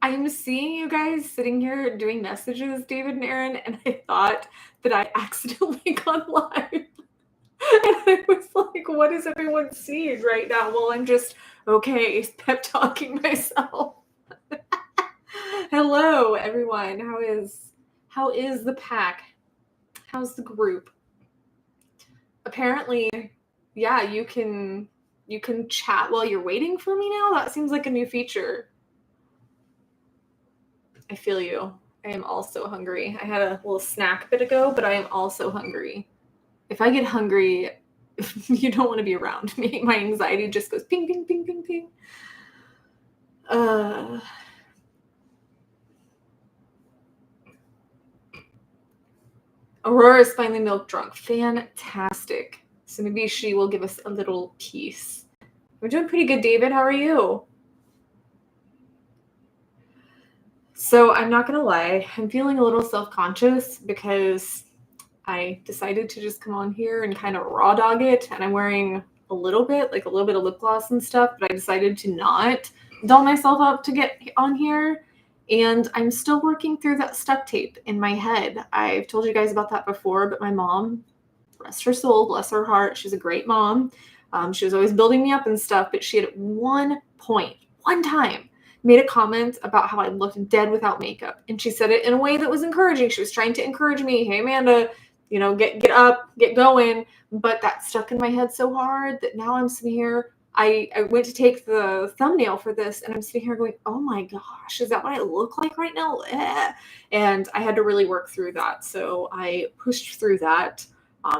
I'm seeing you guys sitting here doing messages, David and Aaron, and I thought that I accidentally got live. And I was like, what is everyone seeing right now? Well, I'm just, okay, pep talking myself. Hello, everyone. How is the pack? How's the group? Apparently, yeah, you can chat while you're waiting for me now. That seems like a new feature. I feel you. I am also hungry. I had a little snack a bit ago, but I am also hungry. If I get hungry, you don't want to be around me. My anxiety just goes ping, ping, ping, ping, ping. Aurora's finally milk drunk. Fantastic. So maybe she will give us a little piece. We're doing pretty good, David. How are you? So I'm not going to lie. I'm feeling a little self-conscious because I decided to just come on here and kind of raw dog it. And I'm wearing a little bit of lip gloss and stuff, but I decided to not doll myself up to get on here. And I'm still working through that stuck tape in my head. I've told you guys about that before, but my mom, rest her soul, bless her heart, she's a great mom. She was always building me up and stuff, but she had at one time, made a comment about how I looked dead without makeup. And she said it in a way that was encouraging. She was trying to encourage me. Hey, Amanda, get up, get going. But that stuck in my head so hard that now I'm sitting here. I went to take the thumbnail for this and I'm sitting here going, oh my gosh, is that what I look like right now? And I had to really work through that. So I pushed through that,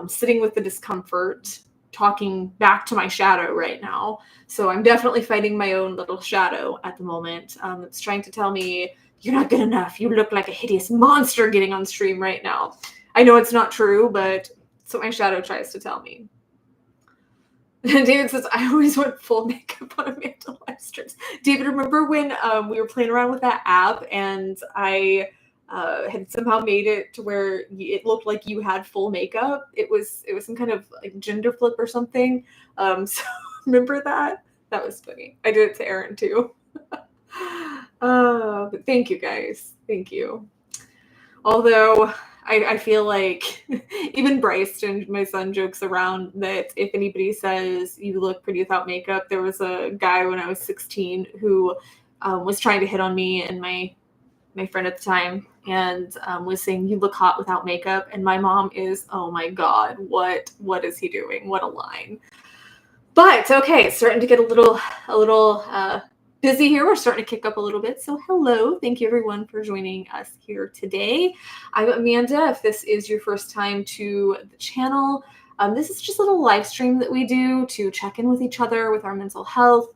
sitting with the discomfort, talking back to my shadow right now. So I'm definitely fighting my own little shadow at the moment. It's trying to tell me, you're not good enough. You look like a hideous monster getting on stream right now. I know it's not true, but it's what my shadow tries to tell me. David says, I always want full makeup on Amanda live streams. David, remember when we were playing around with that app and I had somehow made it to where it looked like you had full makeup? It was some kind of like gender flip or something. So remember that? That was funny. I did it to Aaron too. But thank you guys. Thank you. Although I feel like even Bryson, my son, jokes around that if anybody says you look pretty without makeup, there was a guy when I was 16 who was trying to hit on me and my friend at the time and was saying, you look hot without makeup. And my mom is, oh my God, what is he doing? What a line. But okay, it's starting to get a little busy here. We're starting to kick up a little bit. So hello. Thank you everyone for joining us here today. I'm Amanda. If this is your first time to the channel, this is just a little live stream that we do to check in with each other with our mental health,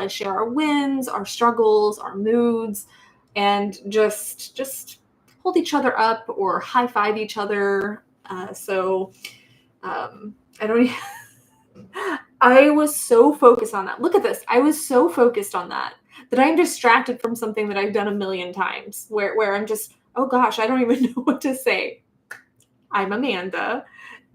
share our wins, our struggles, our moods, and just hold each other up or high five each other. I don't I was so focused on that. Look at this. I was so focused on that I'm distracted from something that I've done a million times where I'm just, oh gosh, I don't even know what to say. I'm Amanda.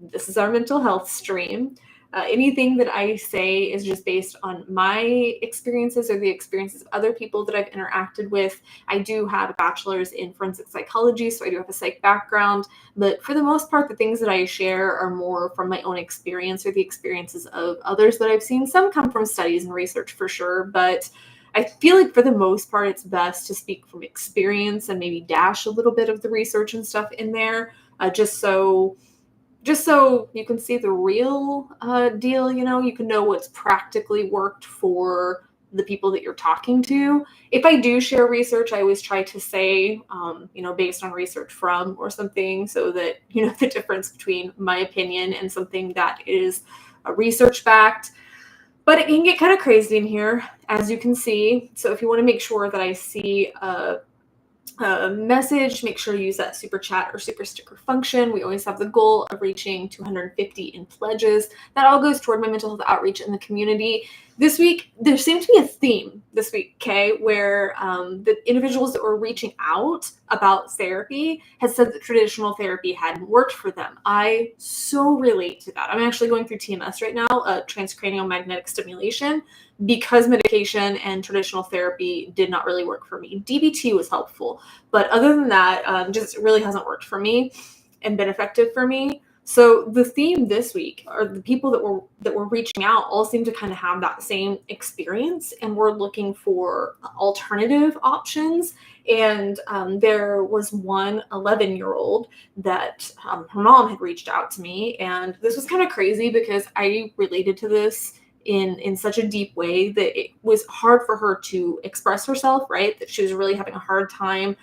This is our mental health stream. Anything that I say is just based on my experiences or the experiences of other people that I've interacted with. I do have a bachelor's in forensic psychology, so I do have a psych background. But for the most part, the things that I share are more from my own experience or the experiences of others that I've seen. Some come from studies and research for sure, but I feel like for the most part, it's best to speak from experience and maybe dash a little bit of the research and stuff in there, just so you can see the real deal, you can know what's practically worked for the people that you're talking to. If I do share research, I always try to say, based on research from or something, so that, the difference between my opinion and something that is research backed. But it can get kind of crazy in here, as you can see. So if you want to make sure that I see a message, make sure to use that super chat or super sticker function. We always have the goal of reaching 250 in pledges. That all goes toward my mental health outreach in the community. This week, there seemed to be a theme this week, okay, where the individuals that were reaching out about therapy had said that traditional therapy hadn't worked for them. I so relate to that. I'm actually going through TMS right now, transcranial magnetic stimulation, because medication and traditional therapy did not really work for me. DBT was helpful, but other than that, just really hasn't worked for me and been effective for me. So the theme this week, or the people that were reaching out, all seem to kind of have that same experience, and we're looking for alternative options. And there was one 11-year-old that her mom had reached out to me, and this was kind of crazy because I related to this in such a deep way that it was hard for her to express herself, right? That she was really having a hard time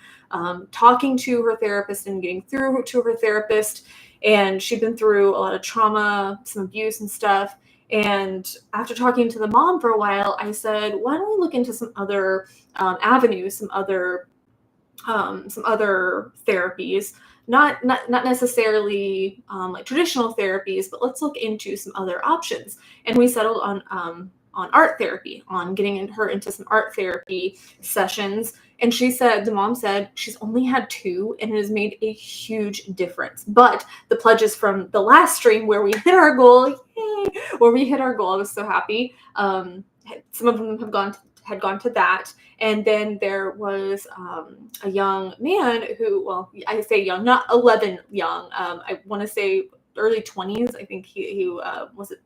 talking to her therapist and getting through to her therapist. And she'd been through a lot of trauma, some abuse and stuff. And after talking to the mom for a while, I said, why don't we look into some other avenues, some other therapies, not necessarily like traditional therapies, but let's look into some other options. And we settled on art therapy, on getting her into some art therapy sessions. And the mom said she's only had 2 and it has made a huge difference. But the pledges from the last stream where we hit our goal, yay, where we hit our goal, I was so happy. Some of them had gone to that. And then there was a young man who, well, I say young, not 11 young. I want to say early 20s. I think he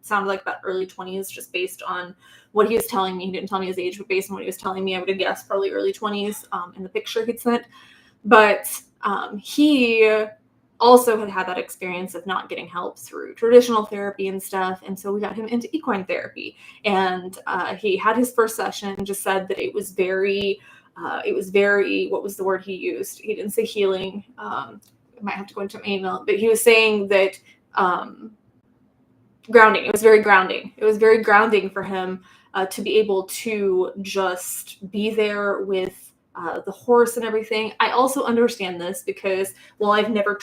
sounded like about early 20s, just based on what he was telling me. He didn't tell me his age, but based on what he was telling me, I would have guessed probably early 20s in the picture he'd sent. But he also had that experience of not getting help through traditional therapy and stuff. And so we got him into equine therapy. And he had his first session and just said that it was very, what was the word he used? He didn't say healing. I might have to go into my email, but he was saying that grounding. It was very grounding. It was very grounding for him to be able to just be there with the horse and everything. I also understand this because while I've never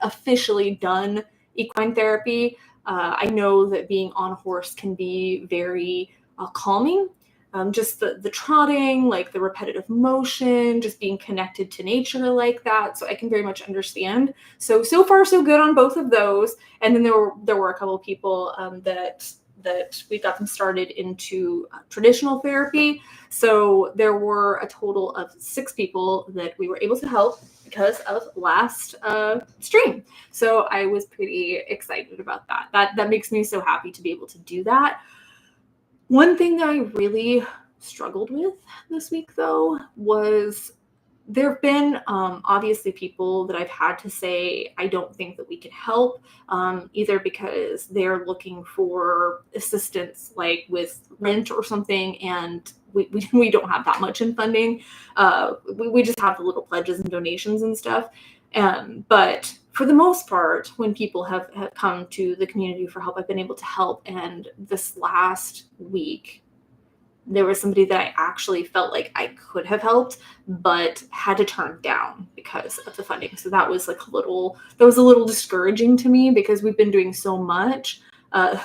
officially done equine therapy, I know that being on a horse can be very calming. Just the trotting, like the repetitive motion, just being connected to nature like that. So I can very much understand. So far so good on both of those. And then there were a couple of people that we got them started into traditional therapy. So there were a total of 6 people that we were able to help because of last stream. So I was pretty excited about that. That makes me so happy to be able to do that. One thing that I really struggled with this week, though, was there have been obviously people that I've had to say I don't think that we can help, either because they're looking for assistance, like with rent or something, and we don't have that much in funding. We just have the little pledges and donations and stuff. But for the most part, when people have come to the community for help, I've been able to help. And this last week, there was somebody that I actually felt like I could have helped, but had to turn down because of the funding. So that was a little discouraging to me because we've been doing so much,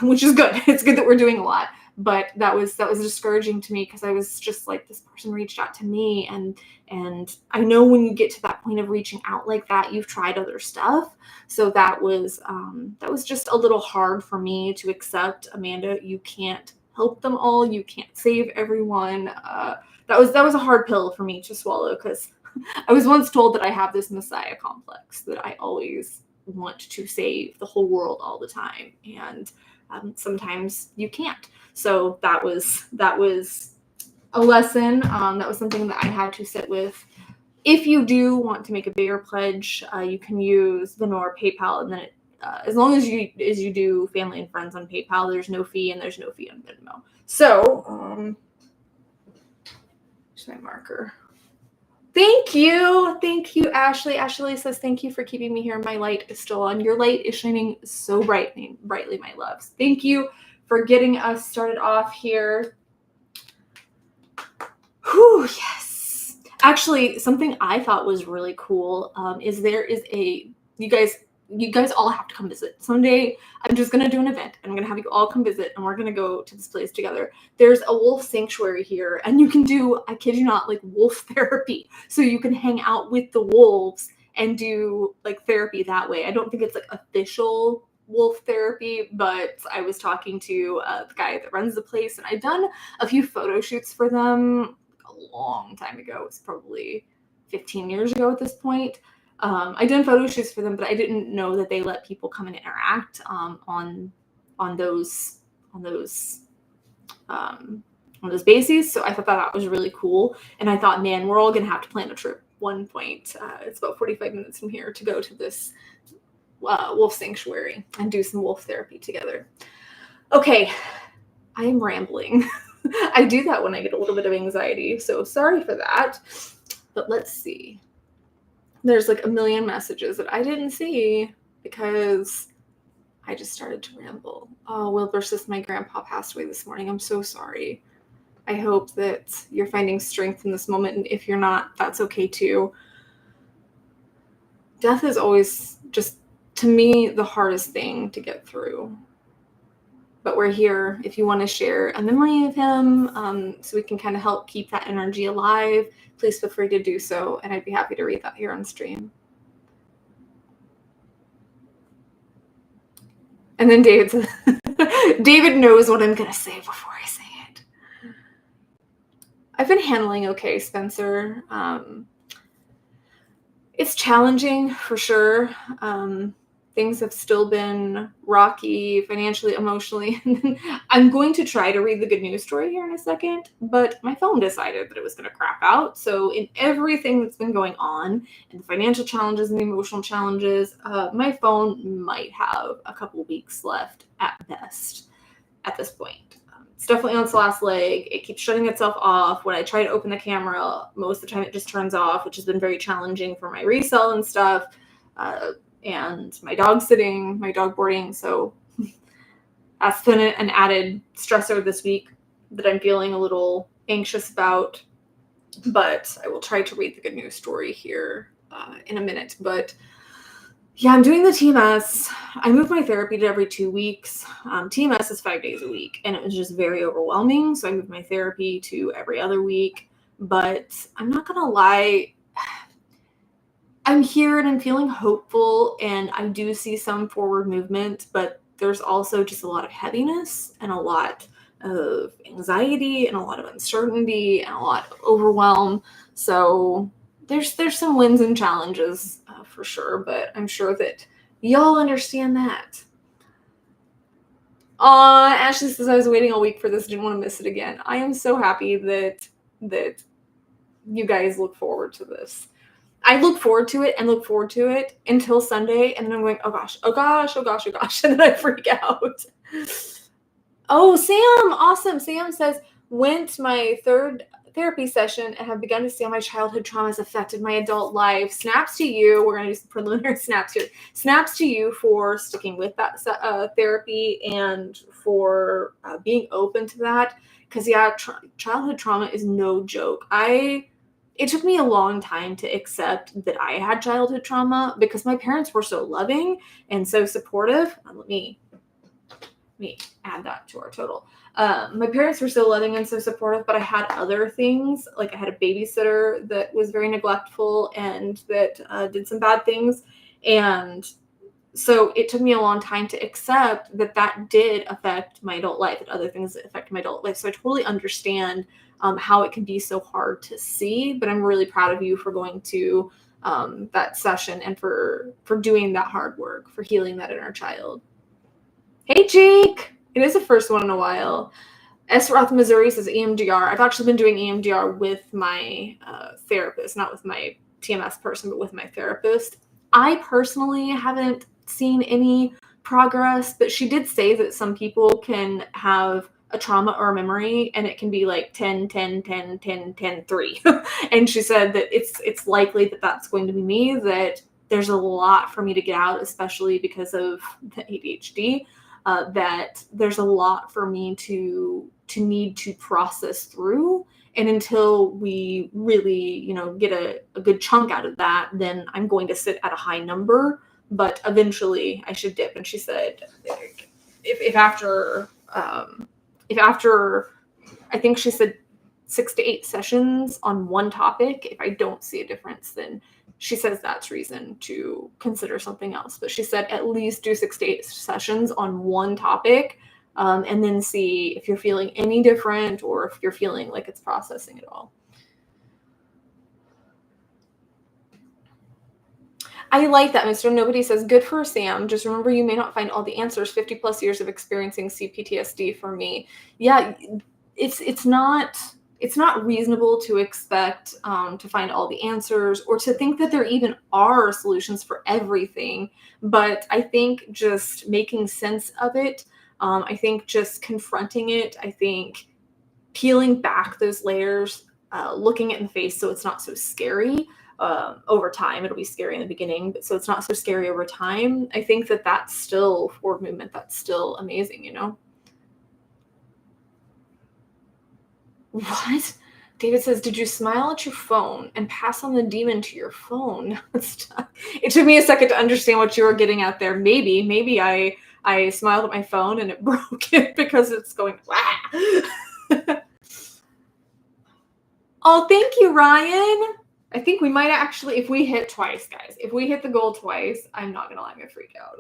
which is good. It's good that we're doing a lot. But that was discouraging to me because I was just like, this person reached out to me, and I know when you get to that point of reaching out like that, you've tried other stuff. So that was just a little hard for me to accept. Amanda, you can't help them all. You can't save everyone. That was a hard pill for me to swallow because I was once told that I have this messiah complex, that I always want to save the whole world all the time, and sometimes you can't. So that was a lesson. That was something that I had to sit with. If you do want to make a bigger pledge, you can use Venmo or PayPal, and then as long as you do family and friends on PayPal, there's no fee, and there's no fee on Venmo. So, here's my marker. Thank you, Ashley. Ashley says, thank you for keeping me here. My light is still on. Your light is shining so brightly, my loves. Thank you for getting us started off here. Whew, yes. Actually, something I thought was really cool is there is you guys all have to come visit. Someday I'm just going to do an event. I'm going to have you all come visit, and we're going to go to this place together. There's a wolf sanctuary here, and you can do, I kid you not, like wolf therapy. So you can hang out with the wolves and do like therapy that way. I don't think it's like official wolf therapy, but I was talking to the guy that runs the place, and I'd done a few photo shoots for them a long time ago. It was probably 15 years ago at this point. I did photo shoots for them, but I didn't know that they let people come and interact on those bases. So I thought that was really cool, and I thought, man, we're all gonna have to plan a trip. One point, it's about 45 minutes from here to go to this wolf sanctuary and do some wolf therapy together. Okay, I am rambling. I do that when I get a little bit of anxiety, so sorry for that. But let's see. There's like a million messages that I didn't see because I just started to ramble. Oh, Wilbur says my grandpa passed away this morning. I'm so sorry. I hope that you're finding strength in this moment, and if you're not, that's okay too. Death is always just, to me, the hardest thing to get through. But we're here if you want to share a memory of him, so we can kind of help keep that energy alive. Please feel free to do so, and I'd be happy to read that here on stream. And then David says, David knows what I'm going to say before I say it. I've been handling okay, Spencer. It's challenging for sure. Things have still been rocky financially, emotionally. I'm going to try to read the good news story here in a second, but my phone decided that it was going to crap out. So in everything that's been going on, and the financial challenges and the emotional challenges, my phone might have a couple weeks left at best at this point. It's definitely on its last leg. It keeps shutting itself off. When I try to open the camera, most of the time it just turns off, which has been very challenging for my resale and stuff. And my dog sitting, my dog boarding. So that's been an added stressor this week that I'm feeling a little anxious about. But I will try to read the good news story here in a minute. But yeah, I'm doing the TMS. I move my therapy to every 2 weeks. TMS is 5 days a week, and it was just very overwhelming. So I moved my therapy to every other week. But I'm not going to lie, I'm here and I'm feeling hopeful, and I do see some forward movement, but there's also just a lot of heaviness and a lot of anxiety and a lot of uncertainty and a lot of overwhelm. So there's some wins and challenges for sure, but I'm sure that y'all understand that. Ashley says I was waiting all week for this. Didn't want to miss it again. I am so happy that you guys look forward to this. I look forward to it and look forward to it until Sunday, and then I'm going, oh gosh, oh gosh, oh gosh, oh gosh, and then I freak out. Oh, Sam, awesome. Sam says, went my third therapy session and have begun to see how my childhood traumas affected my adult life. Snaps to you. We're going to do some preliminary snaps here. Snaps to you for sticking with that therapy and for being open to that. Because, yeah, childhood trauma is no joke. It took me a long time to accept that I had childhood trauma because my parents were so loving and so supportive. Let me add that to our total. My parents were so loving and so supportive, but I had other things. Like I had a babysitter that was very neglectful and that did some bad things. And so it took me a long time to accept that did affect my adult life and other things that affected my adult life. So I totally understand how it can be so hard to see, but I'm really proud of you for going to that session and for doing that hard work, for healing that inner child. Hey, Jake! It is the first one in a while. S. Roth, Missouri says EMDR. I've actually been doing EMDR with my therapist, not with my TMS person, but with my therapist. I personally haven't seen any progress, but she did say that some people can have a trauma or a memory and it can be like 10, 10, 10, 10, 10, 3. And she said that it's likely that that's going to be me, that there's a lot for me to get out, especially because of the ADHD, that there's a lot for me to need to process through. And until we really, get a good chunk out of that, then I'm going to sit at a high number, but eventually I should dip. And she said, if after, I think she said 6 to 8 sessions on one topic. If I don't see a difference, then she says that's reason to consider something else. But she said at least do 6 to 8 sessions on one topic, and then see if you're feeling any different or if you're feeling like it's processing at all. I like that, Mr. Nobody says, good for Sam. Just remember, you may not find all the answers. 50 plus years of experiencing CPTSD for me. Yeah, it's not reasonable to expect to find all the answers or to think that there even are solutions for everything. But I think just making sense of it, I think just confronting it, I think peeling back those layers, looking it in the face so it's not so scary. Over time, it'll be scary in the beginning, but so it's not so scary over time. I think that that's still forward movement. That's still amazing, you know? What? David says, did you smile at your phone and pass on the demon to your phone? It took me a second to understand what you were getting at there. Maybe I smiled at my phone and it broke it because it's going, wah. Oh, thank you, Ryan. I think we might actually, if we hit twice, guys, if we hit the goal twice, I'm not gonna lie, I'm gonna freak out.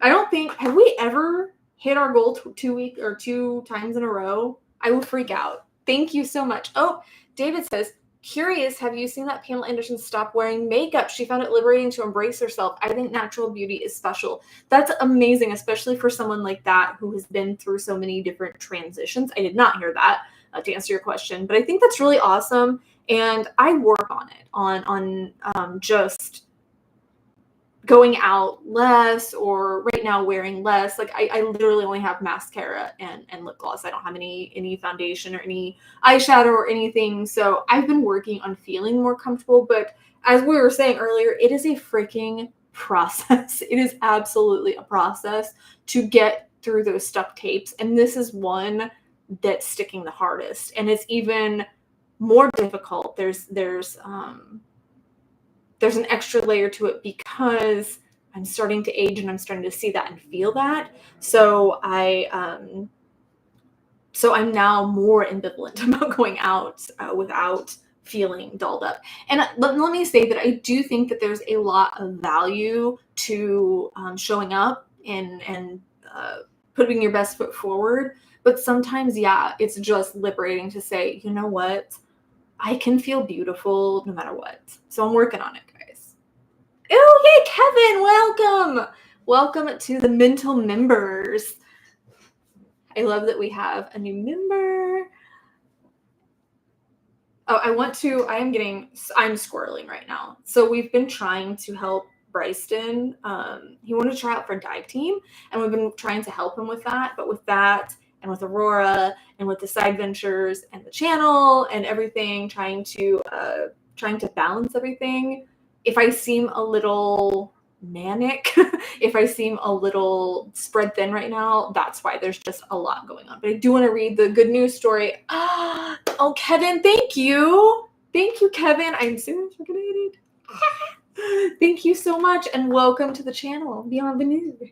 I don't think, have we ever hit our goal 2 times in a row? I will freak out. Thank you so much. Oh, David says, curious, have you seen that Pamela Anderson stop wearing makeup? She found it liberating to embrace herself. I think natural beauty is special. That's amazing, especially for someone like that who has been through so many different transitions. I did not hear that to answer your question, but I think that's really awesome. And I work on it, on just going out less, or right now wearing less. Like I literally only have mascara and lip gloss. I don't have any foundation or any eyeshadow or anything. So I've been working on feeling more comfortable. But as we were saying earlier, it is a freaking process. It is absolutely a process to get through those stuck tapes. And this is one that's sticking the hardest. And it's even more difficult. There's an extra layer to it because I'm starting to age and I'm starting to see that and feel that. So I'm now more ambivalent about going out without feeling dolled up. And let me say that I do think that there's a lot of value to showing up and putting your best foot forward. But sometimes, yeah, it's just liberating to say, you know what? I can feel beautiful no matter what. So I'm working on it, guys. Oh, yay, Kevin, welcome. Welcome to the Mental members. I love that we have a new member. Oh, I'm squirreling right now. So we've been trying to help Bryston. He wanted to try out for dive team, and we've been trying to help him with that. But with that, and with Aurora, and with the side ventures, and the channel, and everything, trying to balance everything. If I seem a little manic, if I seem a little spread thin right now, that's why. There's just a lot going on. But I do want to read the good news story. Oh, Kevin, thank you. Thank you, Kevin. I'm so excited. Thank you so much, and welcome to the channel, Beyond the News.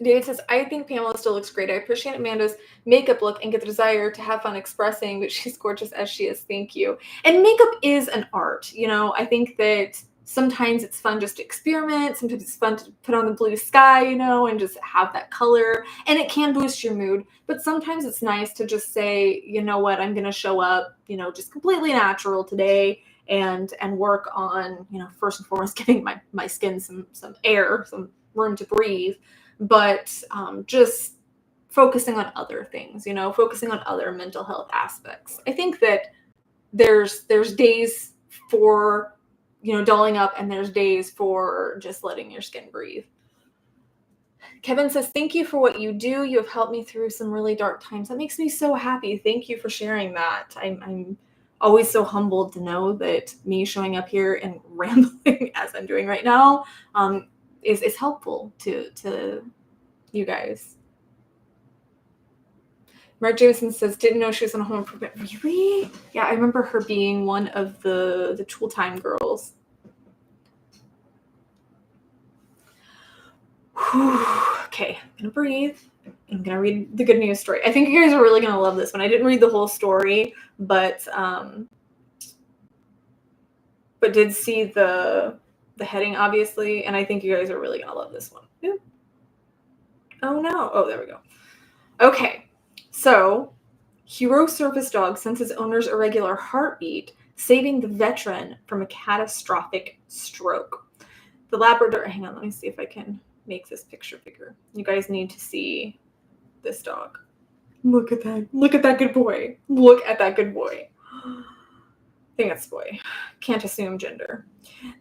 David says, I think Pamela still looks great. I appreciate Amanda's makeup look and get the desire to have fun expressing, but she's gorgeous as she is. Thank you. And makeup is an art. You know, I think that sometimes it's fun just to experiment. Sometimes it's fun to put on the blue sky, you know, and just have that color. And it can boost your mood. But sometimes it's nice to just say, you know what, I'm going to show up, you know, just completely natural today and work on, you know, first and foremost, giving my skin some air, some room to breathe. But just focusing on other things, you know, focusing on other mental health aspects. I think that there's days for, you know, dulling up, and there's days for just letting your skin breathe. Kevin says, thank you for what you do. You have helped me through some really dark times. That makes me so happy. Thank you for sharing that. I'm always so humbled to know that me showing up here and rambling as I'm doing right now is helpful to you guys. Mark Jameson says, didn't know she was on Home Improvement. Really? Yeah, I remember her being one of the Tool Time girls. Whew. Okay, I'm gonna breathe. I'm going to read the good news story. I think you guys are really going to love this one. I didn't read the whole story, but did see the heading, obviously, and I think you guys are really going to love this one. Ooh. Oh, no. Oh, there we go. Okay. So, hero service dog sends his owner's irregular heartbeat, saving the veteran from a catastrophic stroke. The Labrador, hang on, let me see if I can make this picture bigger. You guys need to see this dog. Look at that. Look at that good boy. Look at that good boy. I think it's boy. Can't assume gender.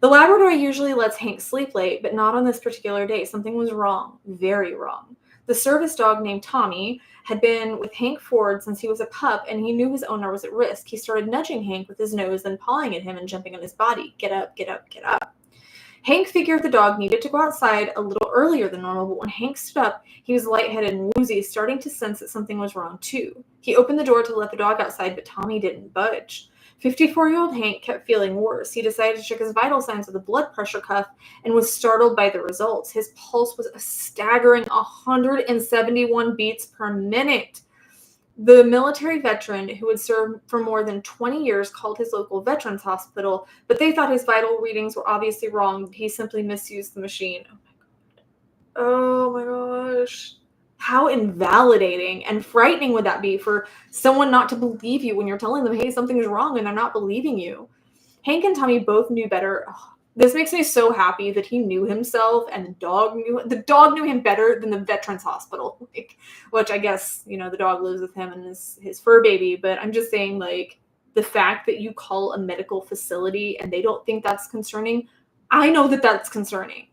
The Labrador usually lets Hank sleep late, but not on this particular day. Something was wrong. Very wrong. The service dog named Tommy had been with Hank Ford since he was a pup, and he knew his owner was at risk. He started nudging Hank with his nose, then pawing at him and jumping on his body. Get up, get up, get up. Hank figured the dog needed to go outside a little earlier than normal, but when Hank stood up, he was lightheaded and woozy, starting to sense that something was wrong too. He opened the door to let the dog outside, but Tommy didn't budge. 54-year-old Hank kept feeling worse. He decided to check his vital signs with a blood pressure cuff and was startled by the results. His pulse was a staggering 171 beats per minute. The military veteran who had served for more than 20 years called his local veterans hospital, but they thought his vital readings were obviously wrong. He simply misused the machine. Oh my gosh. How invalidating and frightening would that be for someone not to believe you when you're telling them, hey, something is wrong, and they're not believing you? Hank and Tommy both knew better. Oh, this makes me so happy that he knew himself, and the dog knew him better than the veterans hospital, which I guess, the dog lives with him and his fur baby. But I'm just saying, the fact that you call a medical facility and they don't think that's concerning, I know that that's concerning.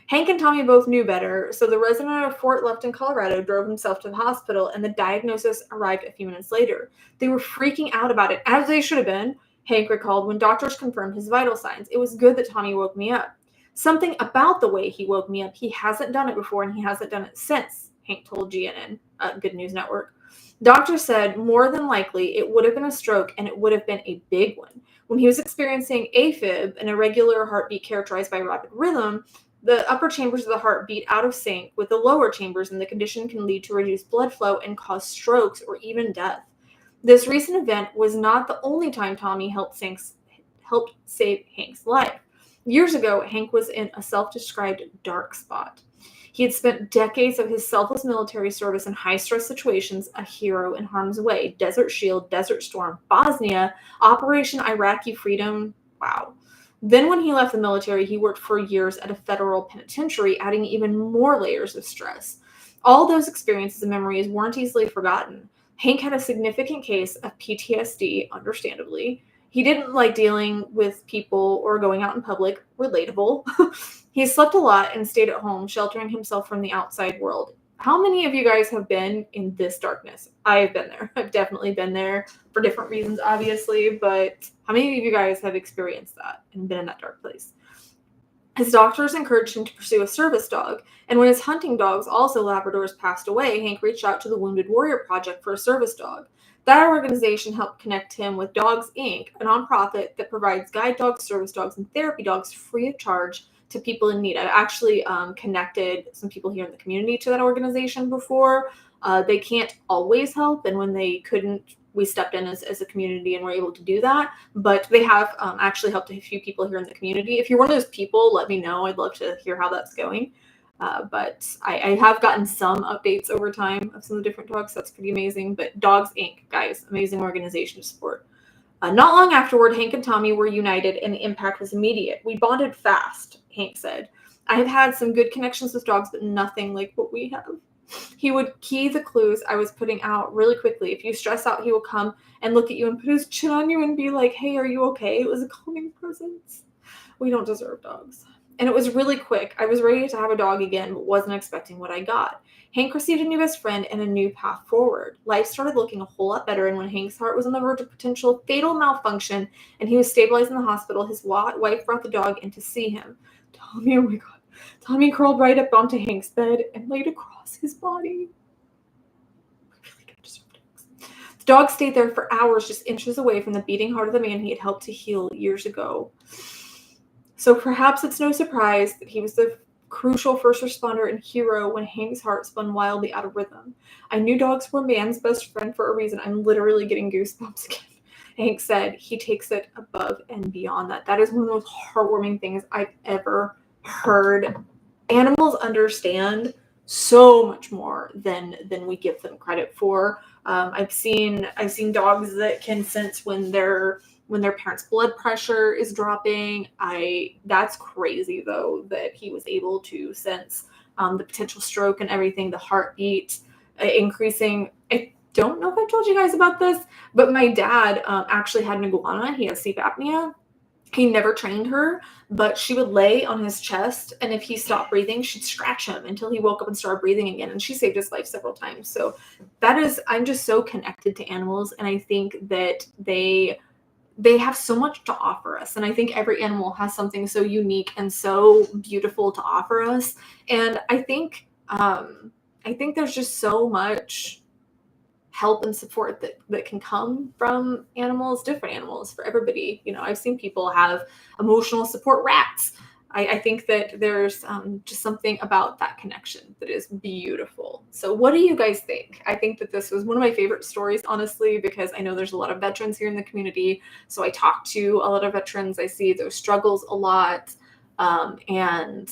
Hank and Tommy both knew better, so the resident of Fort Lufton, Colorado, drove himself to the hospital, and the diagnosis arrived a few minutes later. They were freaking out about it, as they should have been, Hank recalled, when doctors confirmed his vital signs. It was good that Tommy woke me up. Something about the way he woke me up. He hasn't done it before, and he hasn't done it since, Hank told GNN, Good News Network. Doctors said more than likely it would have been a stroke, and it would have been a big one. When he was experiencing AFib, an irregular heartbeat characterized by rapid rhythm, the upper chambers of the heart beat out of sync with the lower chambers, and the condition can lead to reduced blood flow and cause strokes or even death. This recent event was not the only time Tommy helped save Hank's life. Years ago, Hank was in a self-described dark spot. He had spent decades of his selfless military service in high-stress situations, a hero in harm's way, Desert Shield, Desert Storm, Bosnia, Operation Iraqi Freedom. Wow. Then when he left the military, he worked for years at a federal penitentiary, adding even more layers of stress. All those experiences and memories weren't easily forgotten. Hank had a significant case of PTSD, understandably. He didn't like dealing with people or going out in public. Relatable. He slept a lot and stayed at home, sheltering himself from the outside world. How many of you guys have been in this darkness? I have been there. I've definitely been there for different reasons, obviously, but how many of you guys have experienced that and been in that dark place? His doctors encouraged him to pursue a service dog, and when his hunting dogs, also Labradors, passed away, Hank reached out to the Wounded Warrior Project for a service dog. That organization helped connect him with Dogs, Inc., a nonprofit that provides guide dogs, service dogs, and therapy dogs free of charge to people in need. I've actually connected some people here in the community to that organization before. They can't always help, and when they couldn't, we stepped in as a community and were able to do that. But they have actually helped a few people here in the community. If you're one of those people, let me know. I'd love to hear how that's going. But I have gotten some updates over time of some of the different dogs. That's pretty amazing. But Dogs, Inc., guys, amazing organization to support. Not long afterward, Hank and Tommy were united, and the impact was immediate. We bonded fast, Hank said. I have had some good connections with dogs, but nothing like what we have. He would key the clues I was putting out really quickly. If you stress out, he will come and look at you and put his chin on you and be like, hey, are you okay? It was a calming presence. We don't deserve dogs. And it was really quick. I was ready to have a dog again, but wasn't expecting what I got. Hank received a new best friend and a new path forward. Life started looking a whole lot better, and when Hank's heart was on the verge of potential fatal malfunction and he was stabilized in the hospital, his wife brought the dog in to see him. Tommy, oh my God. Tommy crawled right up onto Hank's bed and laid across his body. We really don't deserve dogs. The dog stayed there for hours, just inches away from the beating heart of the man he had helped to heal years ago. So perhaps it's no surprise that he was the crucial first responder and hero when Hank's heart spun wildly out of rhythm. I knew dogs were man's best friend for a reason. I'm literally getting goosebumps again. Hank said he takes it above and beyond that. That is one of the most heartwarming things I've ever heard. Animals understand so much more than we give them credit for. I've seen dogs that can sense when their parents' blood pressure is dropping. That's crazy though that he was able to sense the potential stroke and everything, the heartbeat increasing. I don't know if I've told you guys about this, but my dad actually had an iguana. He has sleep apnea. He never trained her, but she would lay on his chest, and if he stopped breathing, she'd scratch him until he woke up and started breathing again, and she saved his life several times. So I'm just so connected to animals, and I think that they have so much to offer us, and I think every animal has something so unique and so beautiful to offer us. And I think there's just so much help and support that can come from animals, different animals for everybody. I've seen people have emotional support rats. I think that there's just something about that connection that is beautiful. So what do you guys think? I think that this was one of my favorite stories, honestly, because I know there's a lot of veterans here in the community. So I talk to a lot of veterans. I see those struggles a lot. And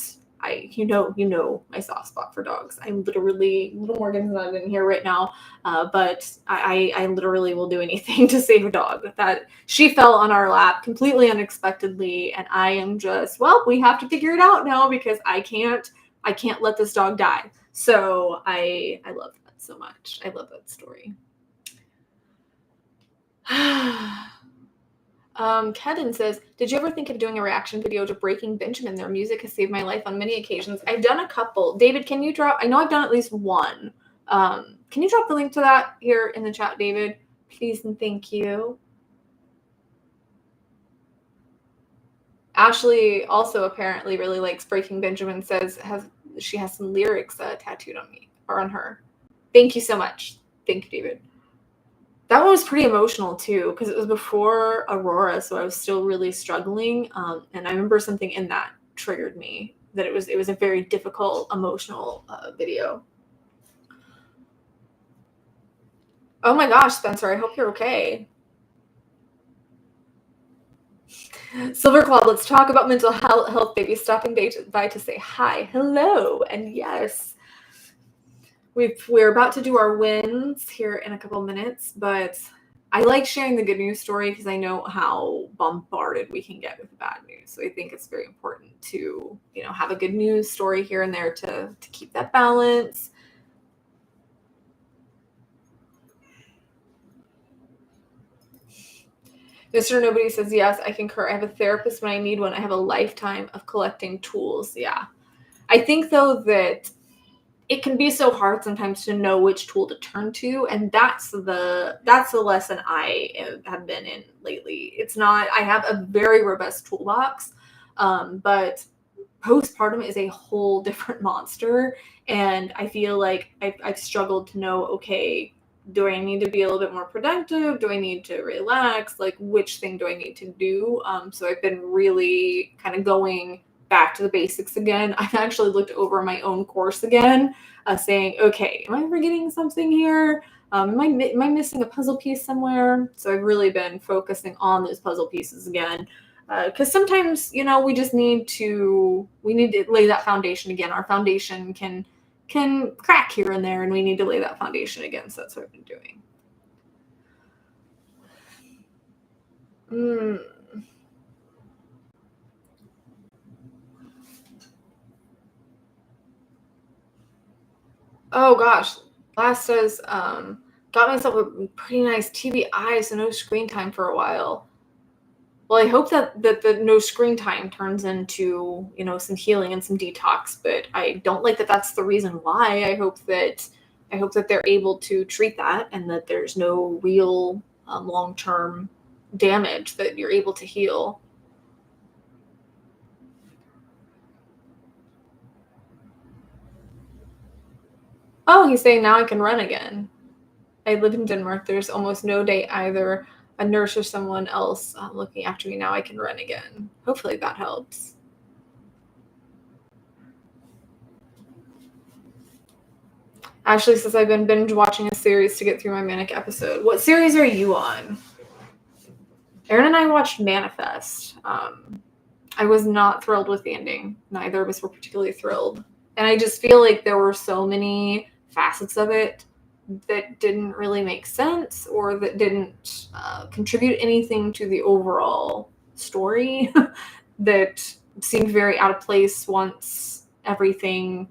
my soft spot for dogs. I'm literally, little Morgan's not in here right now, but I literally will do anything to save a dog. That she fell on our lap completely unexpectedly, and I am just, well, we have to figure it out now because I can't let this dog die. So I love that so much. I love that story. Kevin says, did you ever think of doing a reaction video to Breaking Benjamin? Their music has saved my life on many occasions. I've done a couple. David, can you drop? I know I've done at least one. Can you drop the link to that here in the chat, David? Please and thank you. Ashley also apparently really likes Breaking Benjamin, says she has some lyrics tattooed on me or on her. Thank you so much. Thank you, David. That one was pretty emotional too, because it was before Aurora, so I was still really struggling. And I remember something in that triggered me, that it was a very difficult, emotional video. Oh my gosh, Spencer, I hope you're okay. Silverclaw, let's talk about mental health, baby. Stopping by to say hi. Hello, and yes, we're about to do our wins here in a couple minutes, but I like sharing the good news story because I know how bombarded we can get with bad news. So I think it's very important to, have a good news story here and there to keep that balance. Mr. Nobody says, yes, I concur. I have a therapist when I need one. I have a lifetime of collecting tools. Yeah. I think, though, that it can be so hard sometimes to know which tool to turn to, and that's the lesson I have been in lately. It's not, I have a very robust toolbox, but postpartum is a whole different monster, and I feel like I've struggled to know, okay, do I need to be a little bit more productive? Do I need to relax? Like, which thing do I need to do? So I've been really kind of going back to the basics again. I've actually looked over my own course again, saying, okay, am I forgetting something here? Am I missing a puzzle piece somewhere? So I've really been focusing on those puzzle pieces again, because sometimes, we just need to lay that foundation again. Our foundation can crack here and there, and we need to lay that foundation again. So that's what I've been doing. Oh gosh, last says, got myself a pretty nice TBI, so no screen time for a while. Well, I hope that the no screen time turns into, some healing and some detox, but I don't like that that's the reason why. I hope that they're able to treat that and that there's no real long-term damage, that you're able to heal. Oh, he's saying now I can run again. I live in Denmark. There's almost no day either a nurse or someone else looking after me. Now I can run again. Hopefully that helps. Ashley says, I've been binge watching a series to get through my manic episode. What series are you on? Erin and I watched Manifest. I was not thrilled with the ending. Neither of us were particularly thrilled. And I just feel like there were so many facets of it that didn't really make sense or that didn't contribute anything to the overall story that seemed very out of place once everything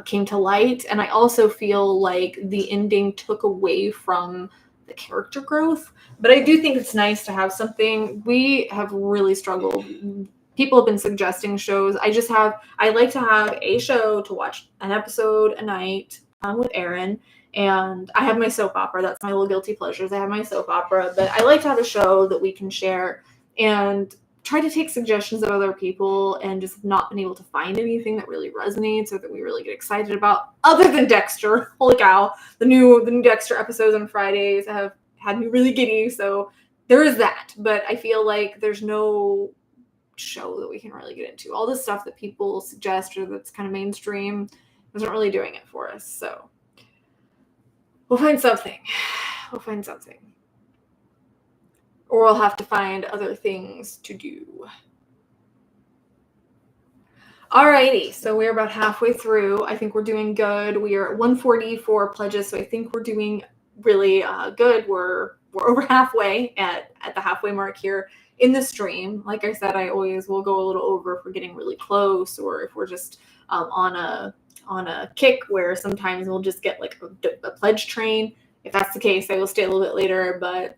came to light. And I also feel like the ending took away from the character growth. But I do think it's nice to have something. We have really struggled. People have been suggesting shows. I like to have a show to watch an episode a night with Erin. And I have my soap opera. That's my little guilty pleasures. I have my soap opera. But I like to have a show that we can share and try to take suggestions of other people and just not been able to find anything that really resonates or that we really get excited about other than Dexter. Holy cow. The new Dexter episodes on Fridays have had me really giddy. So there is that. But I feel like there's no show that we can really get into. All the stuff that people suggest or that's kind of mainstream isn't really doing it for us. So we'll find something. Or we'll have to find other things to do. Alrighty, so we're about halfway through. I think we're doing good. We are at 144 pledges, so I think we're doing really good. We're over halfway at the halfway mark here in the stream. Like I said, I always will go a little over if we're getting really close or if we're just on a kick where sometimes we'll just get like a pledge train. If that's the case, I will stay a little bit later, but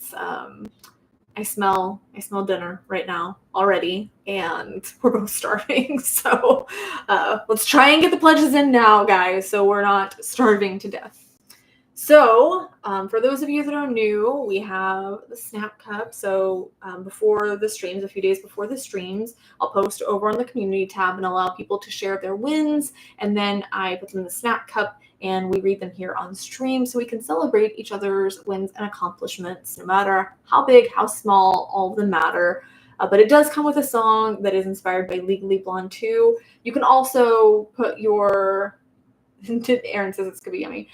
I smell dinner right now already, and we're both starving. So let's try and get the pledges in now, guys, so we're not starving to death. So for those of you that are new, we have the Snap Cup. So before the streams, a few days before the streams, I'll post over on the community tab and allow people to share their wins. And then I put them in the Snap Cup and we read them here on stream so we can celebrate each other's wins and accomplishments, no matter how big, how small, all of them matter. But it does come with a song that is inspired by Legally Blonde 2. You can also put your... Aaron says it's gonna be yummy.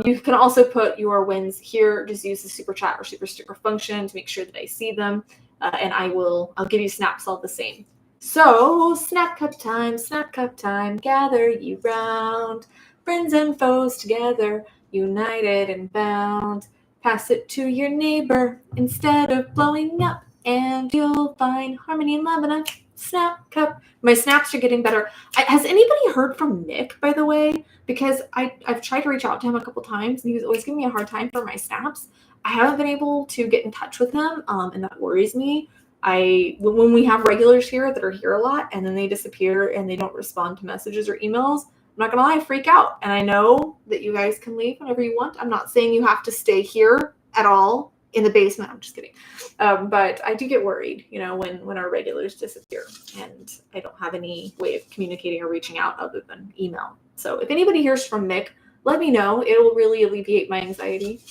You can also put your wins here. Just use the super chat or super sticker function to make sure that I see them, and I'll give you snaps all the same. So snap cup time, gather ye round, friends and foes together, united and bound. Pass it to your neighbor instead of blowing up, and you'll find harmony and love in a snap cup. My snaps are getting better. Has anybody heard from Nick, by the way? Because I've tried to reach out to him a couple times, and he was always giving me a hard time for my snaps. I haven't been able to get in touch with him, and that worries me. When we have regulars here that are here a lot, and then they disappear and they don't respond to messages or emails, I'm not gonna lie, I freak out. And I know that you guys can leave whenever you want. I'm not saying you have to stay here at all in the basement. I'm just kidding. But I do get worried, when our regulars disappear and I don't have any way of communicating or reaching out other than email. So if anybody hears from Nick, let me know. It will really alleviate my anxiety.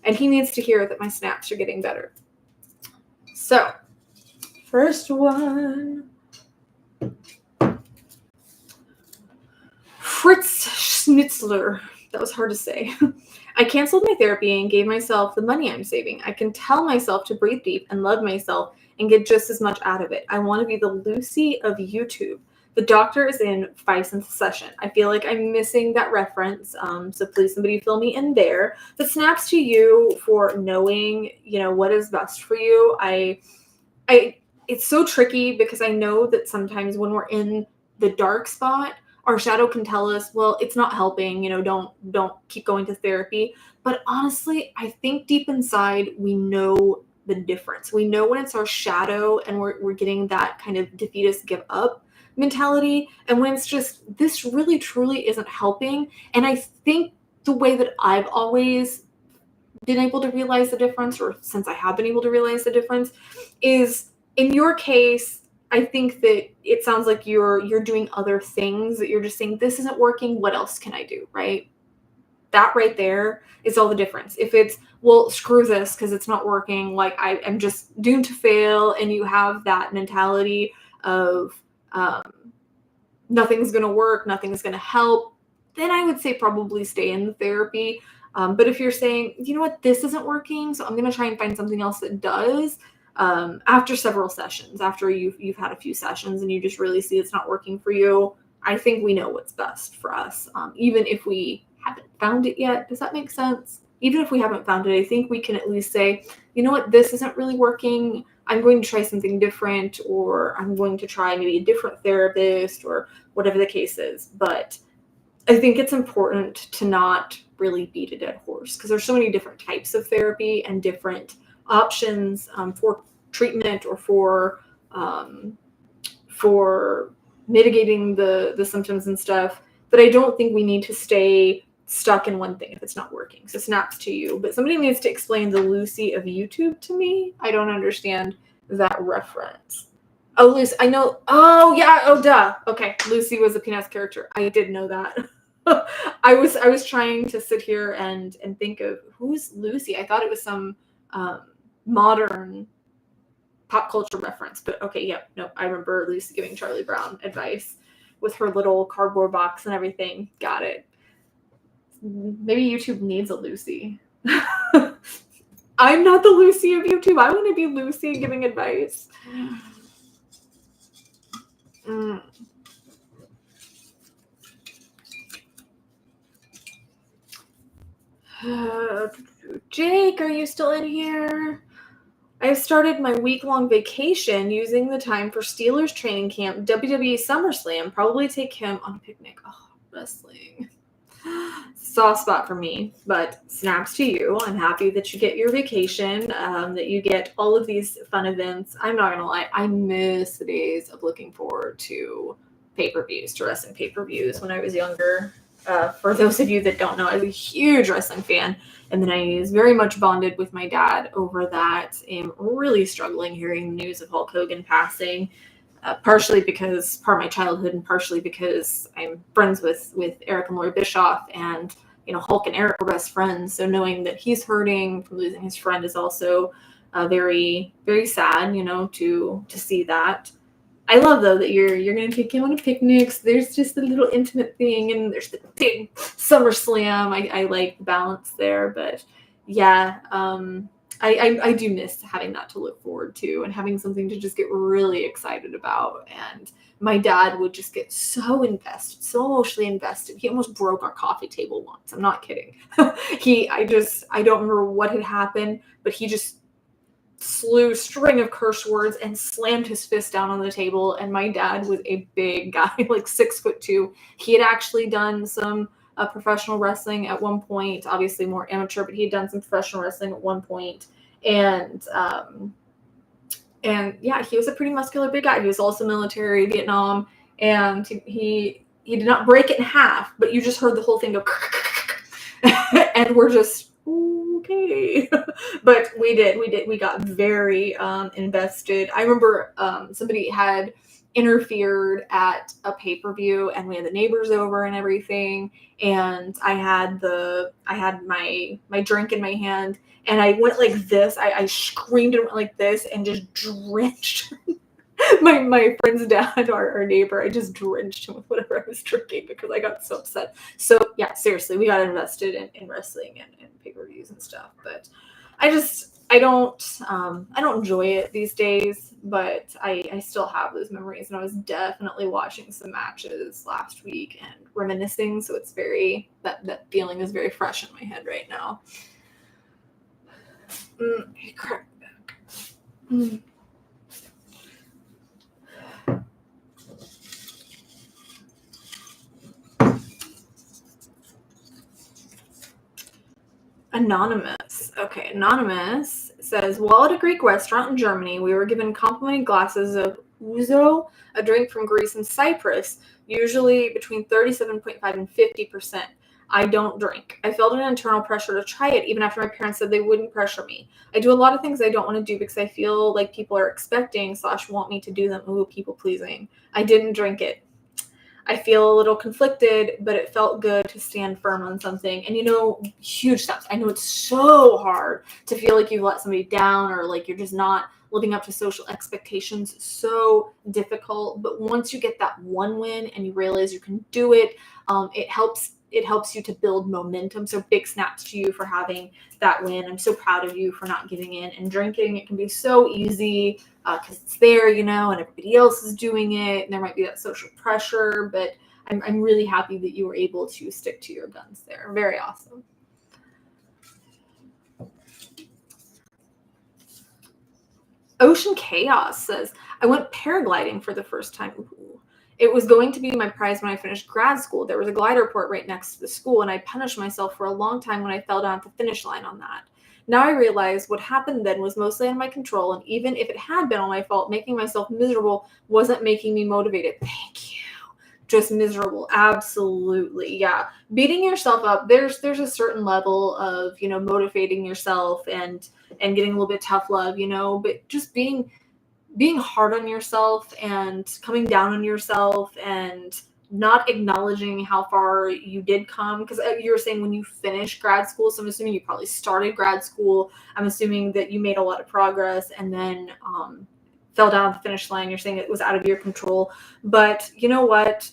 And he needs to hear that my snaps are getting better. So, first one. Fritz Schnitzler. That was hard to say. I canceled my therapy and gave myself the money I'm saving. I can tell myself to breathe deep and love myself and get just as much out of it. I want to be the Lucy of YouTube. The doctor is in 5 cents a session. I feel like I'm missing that reference. So please somebody fill me in there. The snaps to you for knowing, what is best for you. It's so tricky because I know that sometimes when we're in the dark spot, our shadow can tell us, well, it's not helping, don't keep going to therapy. But honestly, I think deep inside, we know the difference. We know when it's our shadow and we're getting that kind of defeatist give up mentality. And when it's just, this really, truly isn't helping. And I think the way that I've always been able to realize the difference, or since I have been able to realize the difference, is in your case, I think that it sounds like you're doing other things, that you're just saying, this isn't working, what else can I do, right? That right there is all the difference. If it's, well, screw this because it's not working, like I'm just doomed to fail, and you have that mentality of nothing's going to work, nothing's going to help, then I would say probably stay in the therapy. But if you're saying, you know what, this isn't working, so I'm going to try and find something else that does, after several sessions, after you've had a few sessions and you just really see it's not working for you, I think we know what's best for us, even if we haven't found it yet. Does that make sense? Even if we haven't found it, I think we can at least say, you know what, this isn't really working. I'm going to try something different, or I'm going to try maybe a different therapist, or whatever the case is. But I think it's important to not really beat a dead horse, because there's so many different types of therapy and different options, for treatment, or for mitigating the symptoms and stuff, that I don't think we need to stay stuck in one thing if it's not working. So snaps to you. But somebody needs to explain the Lucy of YouTube to me. I don't understand that reference. Oh, Lucy, I know. Oh, yeah. Oh, duh. Okay. Lucy was a Peanuts character. I did know that. I was trying to sit here and think of who's Lucy. I thought it was some modern pop culture reference, but okay, yeah, no, I remember Lucy giving Charlie Brown advice with her little cardboard box and everything. Got it. Maybe YouTube needs a Lucy. I'm not the Lucy of YouTube. I want to be Lucy giving advice. Jake, are you still in here? I've started my week-long vacation using the time for Steelers training camp, WWE SummerSlam. Probably take him on a picnic. Oh, wrestling. Soft spot for me, but snaps to you. I'm happy that you get your vacation, that you get all of these fun events. I'm not gonna lie, I miss the days of looking forward to pay-per-views, to wrestling pay-per-views when I was younger. For those of you that don't know, I was a huge wrestling fan in the 90s, very much bonded with my dad over that. I'm really struggling hearing the news of Hulk Hogan passing. Partially because part of my childhood, and partially because I'm friends with Eric and Lori Bischoff, and Hulk and Eric were best friends. So knowing that he's hurting from losing his friend is also very, very sad. To see that. I love though that you're gonna take him on a picnic. So there's just a little intimate thing, and there's the big SummerSlam. I like the balance there, but yeah. I do miss having that to look forward to, and having something to just get really excited about. And my dad would just get so invested, so emotionally invested. He almost broke our coffee table once. I'm not kidding. I don't remember what had happened, but he just slew a string of curse words and slammed his fist down on the table. And my dad was a big guy, like 6'2". He had actually done some professional wrestling at one point, obviously more amateur, but he had done some professional wrestling at one point. And yeah, he was a pretty muscular big guy. He was also military, Vietnam, and he did not break it in half, but you just heard the whole thing go and we're just okay. But we got very invested. I remember somebody had interfered at a pay-per-view, and we had the neighbors over and everything, and I had my drink in my hand, and I went like this. I screamed and went like this and just drenched my friend's dad, our neighbor. I just drenched him with whatever I was drinking because I got so upset. So yeah, seriously, we got invested in wrestling and pay-per-views and stuff. But I don't enjoy it these days, but I still have those memories, and I was definitely watching some matches last week and reminiscing. So it's that feeling is very fresh in my head right now. Crap. Anonymous. Okay, Anonymous says, while at a Greek restaurant in Germany, we were given complimentary glasses of ouzo, a drink from Greece and Cyprus, usually between 37.5 and 50%. I don't drink. I felt an internal pressure to try it, even after my parents said they wouldn't pressure me. I do a lot of things I don't want to do because I feel like people are expecting / want me to do them. Ooh, people pleasing. I didn't drink it. I feel a little conflicted, but it felt good to stand firm on something. And huge steps. I know it's so hard to feel like you've let somebody down, or like you're just not living up to social expectations. So difficult. But once you get that one win and you realize you can do it, it helps it helps you to build momentum. So big snaps to you for having that win. I'm so proud of you for not giving in and drinking. It can be so easy because it's there, and everybody else is doing it, and there might be that social pressure, but I'm really happy that you were able to stick to your guns there. Very awesome. Ocean Chaos says, I went paragliding for the first time. Ooh. It was going to be my prize when I finished grad school. There was a glider port right next to the school, and I punished myself for a long time when I fell down at the finish line on that. Now I realize what happened then was mostly in my control, and even if it had been all my fault, making myself miserable wasn't making me motivated. Thank you. Just miserable. Absolutely. Yeah. Beating yourself up, there's a certain level of, motivating yourself and getting a little bit tough love, but just being hard on yourself and coming down on yourself and not acknowledging how far you did come. Because you were saying when you finished grad school, so I'm assuming you probably started grad school. I'm assuming that you made a lot of progress and then fell down at the finish line. You're saying it was out of your control. But you know what?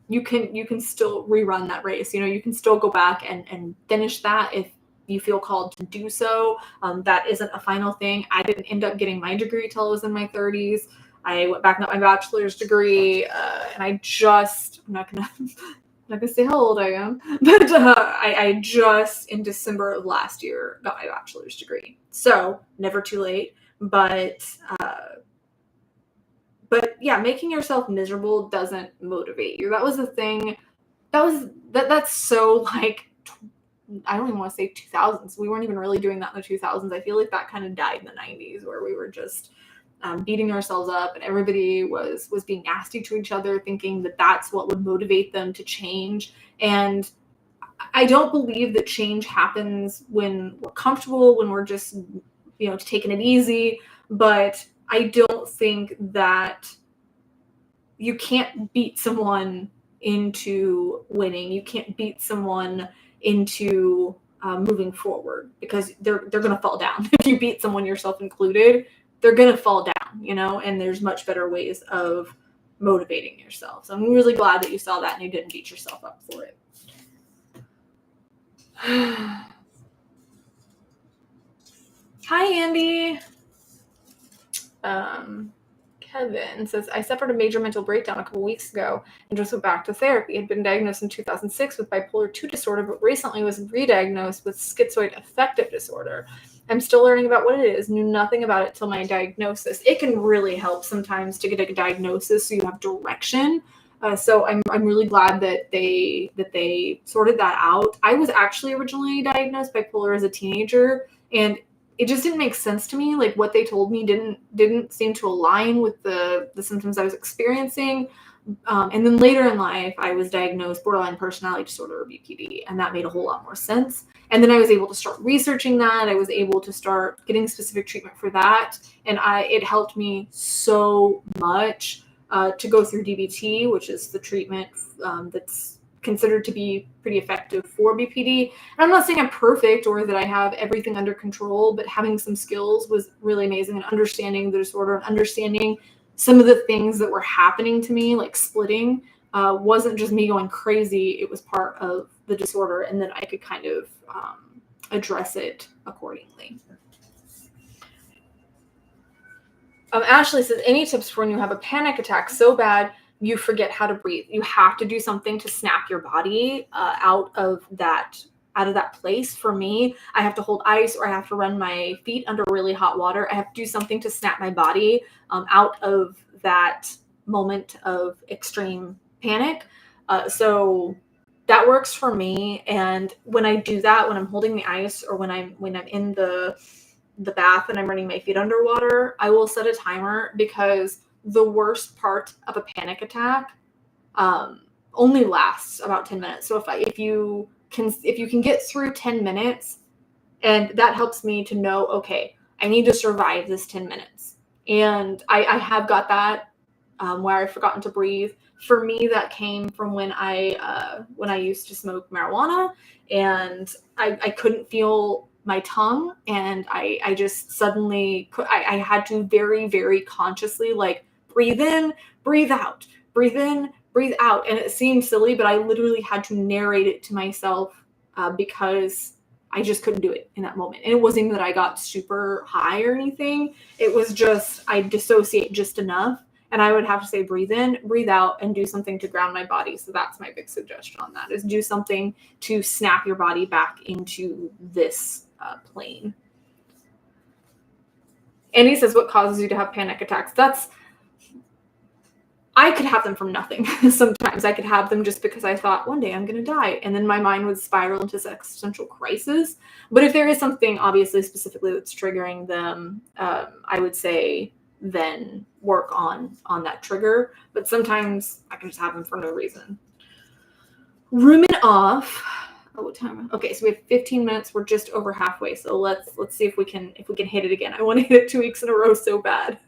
You can still rerun that race. You can still go back and finish that if you feel called to do so. That isn't a final thing. I didn't end up getting my degree till I was in my 30s. I went back and got my bachelor's degree, and I'm not gonna say how old I am, but I just in December of last year got my bachelor's degree. So never too late, but yeah, making yourself miserable doesn't motivate you. That was the thing. That's so like, I don't even want to say 2000s. We weren't even really doing that in the 2000s. I feel like that kind of died in the 90s where we were just beating ourselves up and everybody was being nasty to each other, thinking that that's what would motivate them to change. And I don't believe that change happens when we're comfortable, when we're just, taking it easy. But I don't think that you can't beat someone into winning. You can't beat someone into moving forward because they're going to fall down. If you beat someone, yourself included, they're going to fall down, and there's much better ways of motivating yourself. So I'm really glad that you saw that and you didn't beat yourself up for it. Hi, Andy. Kevin says, I suffered a major mental breakdown a couple weeks ago and just went back to therapy. I had been diagnosed in 2006 with bipolar 2 disorder, but recently was re-diagnosed with schizoid affective disorder. I'm still learning about what it is, knew nothing about it till my diagnosis. It can really help sometimes to get a diagnosis so you have direction. So I'm really glad that they sorted that out. I was actually originally diagnosed bipolar as a teenager, and it just didn't make sense to me. Like what they told me didn't seem to align with the symptoms I was experiencing. And then later in life, I was diagnosed borderline personality disorder or BPD, and that made a whole lot more sense. And then I was able to start researching that. I was able to start getting specific treatment for that, and it helped me so much to go through DBT, which is the treatment that's considered to be pretty effective for BPD. And I'm not saying I'm perfect or that I have everything under control, but having some skills was really amazing, and understanding the disorder and understanding some of the things that were happening to me, like splitting, wasn't just me going crazy. It was part of the disorder, and then I could kind of address it accordingly. Ashley says, any tips for when you have a panic attack so bad you forget how to breathe? You have to do something to snap your body out of that place. For me, I have to hold ice, or I have to run my feet under really hot water. I have to do something to snap my body out of that moment of extreme panic. So that works for me. And when I do that, when I'm holding the ice, or when I'm in the bath and I'm running my feet underwater, I will set a timer, because the worst part of a panic attack only lasts about 10 minutes. So if you can get through 10 minutes, and that helps me to know, okay, I need to survive this 10 minutes. And I have got that where I've forgotten to breathe. For me, that came from when I used to smoke marijuana, and I couldn't feel my tongue, and I just suddenly I had to very, very consciously, like, breathe in, breathe out, breathe in, breathe out. And it seemed silly, but I literally had to narrate it to myself because I just couldn't do it in that moment. And it wasn't even that I got super high or anything. It was just, I dissociate just enough. And I would have to say, breathe in, breathe out, and do something to ground my body. So that's my big suggestion on that, is do something to snap your body back into this plane. Andy says, what causes you to have panic attacks? I could have them from nothing. Sometimes I could have them just because I thought one day I'm going to die. And then my mind would spiral into this existential crisis. But if there is something obviously specifically that's triggering them, I would say then work on that trigger. But sometimes I can just have them for no reason. Rooming off. Oh, what time? Okay, so we have 15 minutes. We're just over halfway. So let's see if we can hit it again. I want to hit it 2 weeks in a row so bad.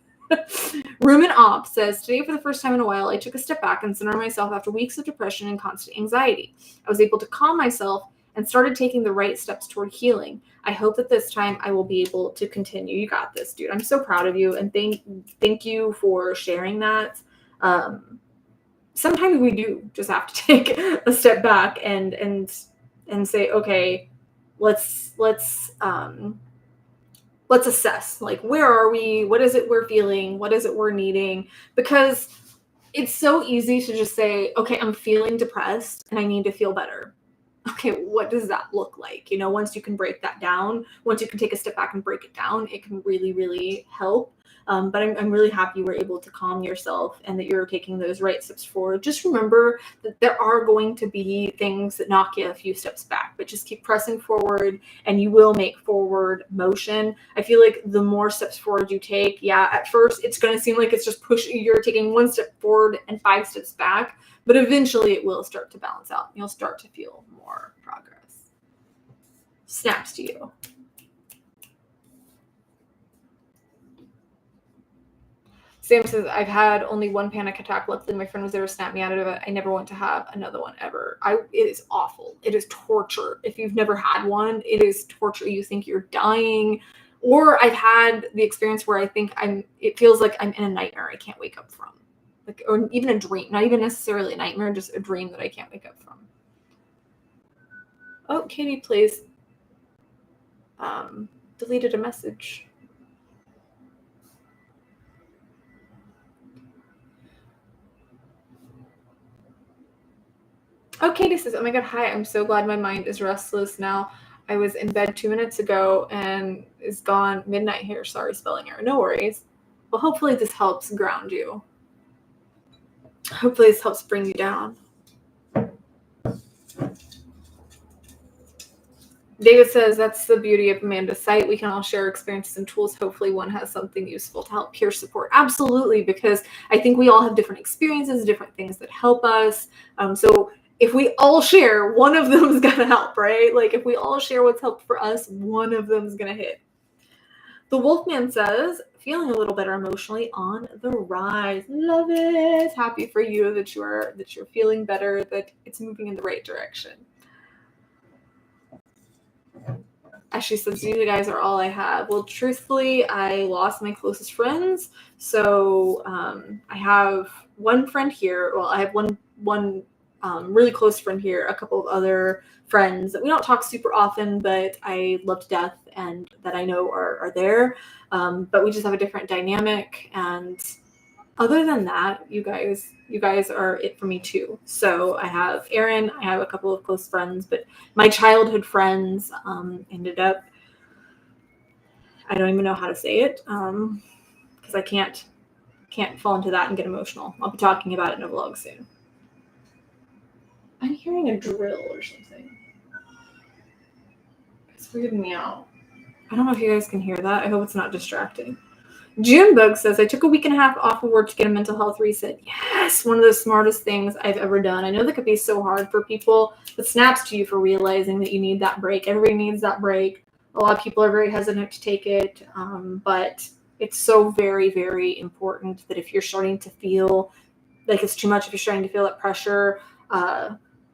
Room and Op says, today for the first time in a while, I took a step back and centered myself after weeks of depression and constant anxiety. I was able to calm myself and started taking the right steps toward healing. I hope that this time I will be able to continue. You got this, dude. I'm so proud of you. And thank you for sharing that. Sometimes we do just have to take a step back and say, okay, let's assess, like, where are we? What is it we're feeling? What is it we're needing? Because it's so easy to just say, okay, I'm feeling depressed and I need to feel better. Okay, what does that look like? Once you can break that down, once you can take a step back and break it down, it can really, really help. But I'm really happy you were able to calm yourself and that you're taking those right steps forward. Just remember that there are going to be things that knock you a few steps back, but just keep pressing forward and you will make forward motion. I feel like the more steps forward you take, at first it's going to seem like it's just you're taking one step forward and 5 steps back, but eventually it will start to balance out. You'll start to feel more progress. Snaps to you. Sam says, I've had only one panic attack. Luckily, my friend was there to snap me out of it. I never want to have another one ever. It is awful. It is torture. If you've never had one, it is torture. You think you're dying. Or I've had the experience where I think it feels like I'm in a nightmare I can't wake up from. Or even a dream. Not even necessarily a nightmare, just a dream that I can't wake up from. Oh, Katie plays deleted a message. Oh, Katie says, oh my God, hi, I'm so glad my mind is restless now. I was in bed 2 minutes ago and is gone midnight here. Sorry, spelling error. No worries. Well, hopefully this helps ground you. Hopefully this helps bring you down. David says, that's the beauty of Amanda's site. We can all share experiences and tools. Hopefully one has something useful to help peer support. Absolutely, because I think we all have different experiences, different things that help us. So if we all share, one of them is going to help, right? Like if we all share what's helped for us, one of them is going to hit. The Wolfman says, feeling a little better emotionally on the rise. Love it. Happy for you that you're feeling better, that it's moving in the right direction. Ashley says, you guys are all I have. Well, truthfully, I lost my closest friends. So I have one friend here. Well, I have one really close friend here, a couple of other friends that we don't talk super often, but I love to death and that I know are there. But we just have a different dynamic. And other than that, you guys are it for me too. So I have Erin, I have a couple of close friends, but my childhood friends ended up, I don't even know how to say it, because I can't fall into that and get emotional. I'll be talking about it in a vlog soon. I'm hearing a drill or something. It's weirding me out. I don't know if you guys can hear that. I hope it's not distracting. Junebug says, I took a week and a half off of work to get a mental health reset. Yes, one of the smartest things I've ever done. I know that could be so hard for people, but snaps to you for realizing that you need that break. Everybody needs that break. A lot of people are very hesitant to take it, but it's so very, very important that if you're starting to feel like it's too much, if you're starting to feel that pressure,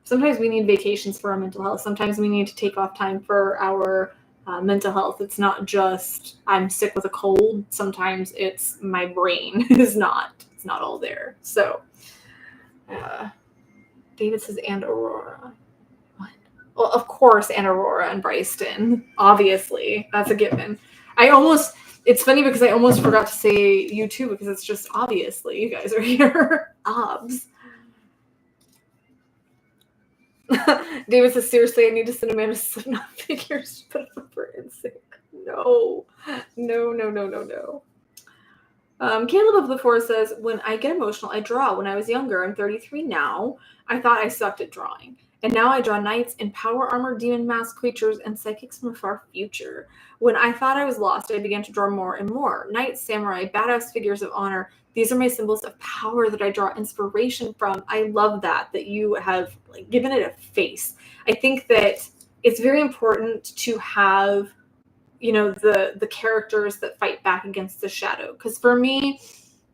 sometimes we need vacations for our mental health. Sometimes we need to take off time for our mental health. It's not just I'm sick with a cold. Sometimes it's my brain is not all there. So David says, and Aurora. What? Well, of course, and Aurora and Bryston. Obviously. That's a given. It's funny because I almost forgot to say you too, because it's just obviously you guys are here. Obs. David says, seriously, I need to send Amanda Slipknot figures to put up for NSYNC. No. Caleb of the Forest says, when I get emotional, I draw. When I was younger, I'm 33 now, I thought I sucked at drawing. And now I draw knights in power armor, demon mask creatures, and psychics from a far future. When I thought I was lost, I began to draw more and more. Knights, samurai, badass figures of honor. These are my symbols of power that I draw inspiration from. I love that you have given it a face. I think that it's very important to have, the characters that fight back against the shadow. Because for me,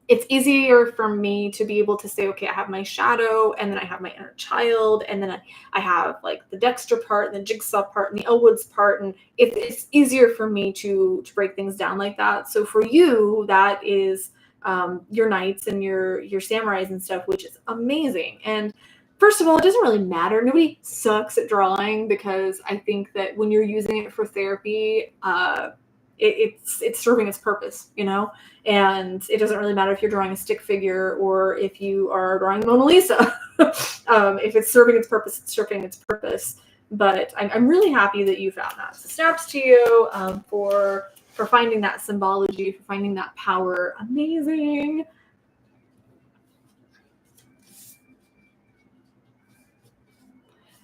it's easier for me to be able to say, okay, I have my shadow, and then I have my inner child, and then I have the Dexter part, and the Jigsaw part, and the Elwoods part, and it's easier for me to break things down like that. So for you, that is your knights and your samurais and stuff, which is amazing. And first of all, it doesn't really matter. Nobody sucks at drawing, because I think that when you're using it for therapy, it's serving its purpose, and it doesn't really matter if you're drawing a stick figure or if you are drawing the Mona Lisa. If it's serving its purpose, it's serving its purpose. But I'm really happy that you found that. So snaps to you for finding that symbology, for finding that power. Amazing.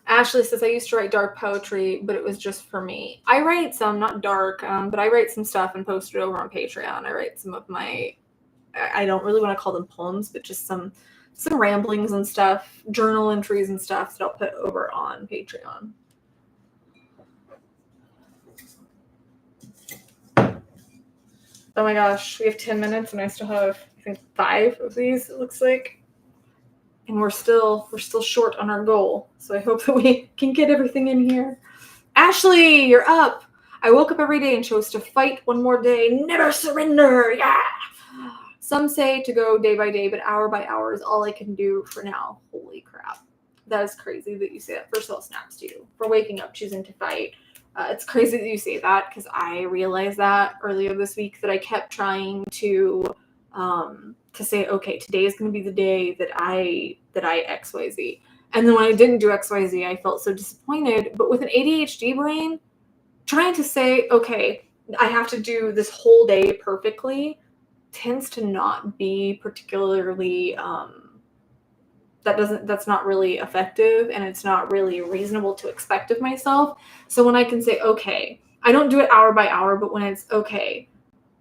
Ashley says, I used to write dark poetry, but it was just for me. I write some, not dark, but I write some stuff and post it over on Patreon. I write some of my, I don't really want to call them poems, but just some ramblings and stuff, journal entries and stuff that I'll put over on Patreon. Oh my gosh, we have 10 minutes and I still have, I think, 5 of these, it looks like. And we're still short on our goal. So I hope that we can get everything in here. Ashley, you're up. I woke up every day and chose to fight one more day. Never surrender. Yeah. Some say to go day by day, but hour by hour is all I can do for now. Holy crap. That is crazy that you say that. First of all, snaps to you for waking up, choosing to fight. It's crazy that you say that, because I realized that earlier this week, that I kept trying to say, okay, today is going to be the day that I XYZ. And then when I didn't do XYZ, I felt so disappointed. But with an ADHD brain, trying to say, okay, I have to do this whole day perfectly tends to not be particularly, that's not really effective, and it's not really reasonable to expect of myself. So when I can say, okay, I don't do it hour by hour, but when it's okay,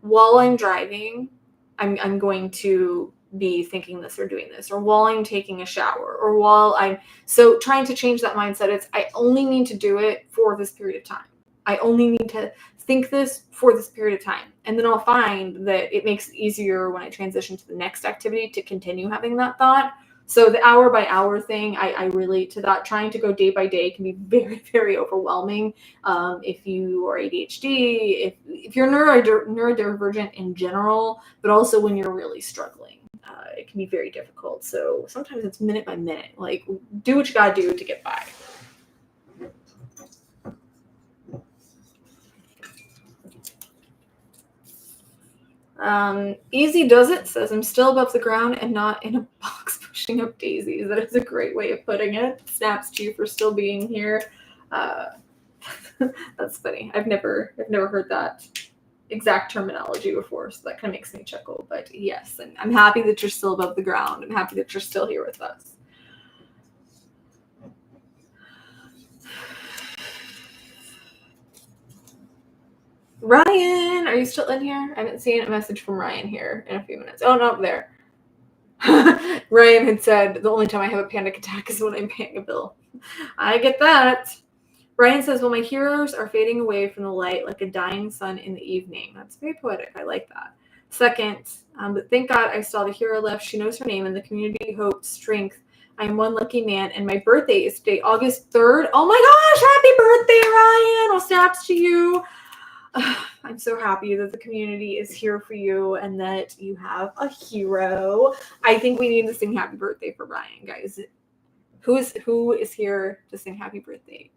while I'm driving, I'm going to be thinking this or doing this, or while I'm taking a shower, or while so trying to change that mindset. It's, I only need to do it for this period of time. I only need to think this for this period of time. And then I'll find that it makes it easier when I transition to the next activity to continue having that thought. So the hour by hour thing, I relate to that. Trying to go day by day can be very, very overwhelming. If you are ADHD, if you're neurodivergent in general, but also when you're really struggling, it can be very difficult. So sometimes it's minute by minute. Like, do what you gotta do to get by. Easy Does It says, I'm still above the ground and not in a box pushing up daisies. That is a great way of putting it. Snaps to you for still being here. That's funny. I've never heard that exact terminology before, so that kind of makes me chuckle. But yes, and I'm happy that you're still above the ground. I'm happy that you're still here with us. Ryan, are you still in here? I haven't seen a message from Ryan here in a few minutes. Oh, no, there. Ryan had said, the only time I have a panic attack is when I'm paying a bill. I get that. Ryan says, well, my heroes are fading away from the light like a dying sun in the evening. That's very poetic. I like that. Second, but thank God I saw the hero left. She knows her name, and the community hope, strength. I am one lucky man, and my birthday is today, August 3rd. Oh my gosh, happy birthday, Ryan. Well, snaps to you. I'm so happy that the community is here for you and that you have a hero. I think we need to sing happy birthday for Brian, guys. Who is here to sing happy birthday?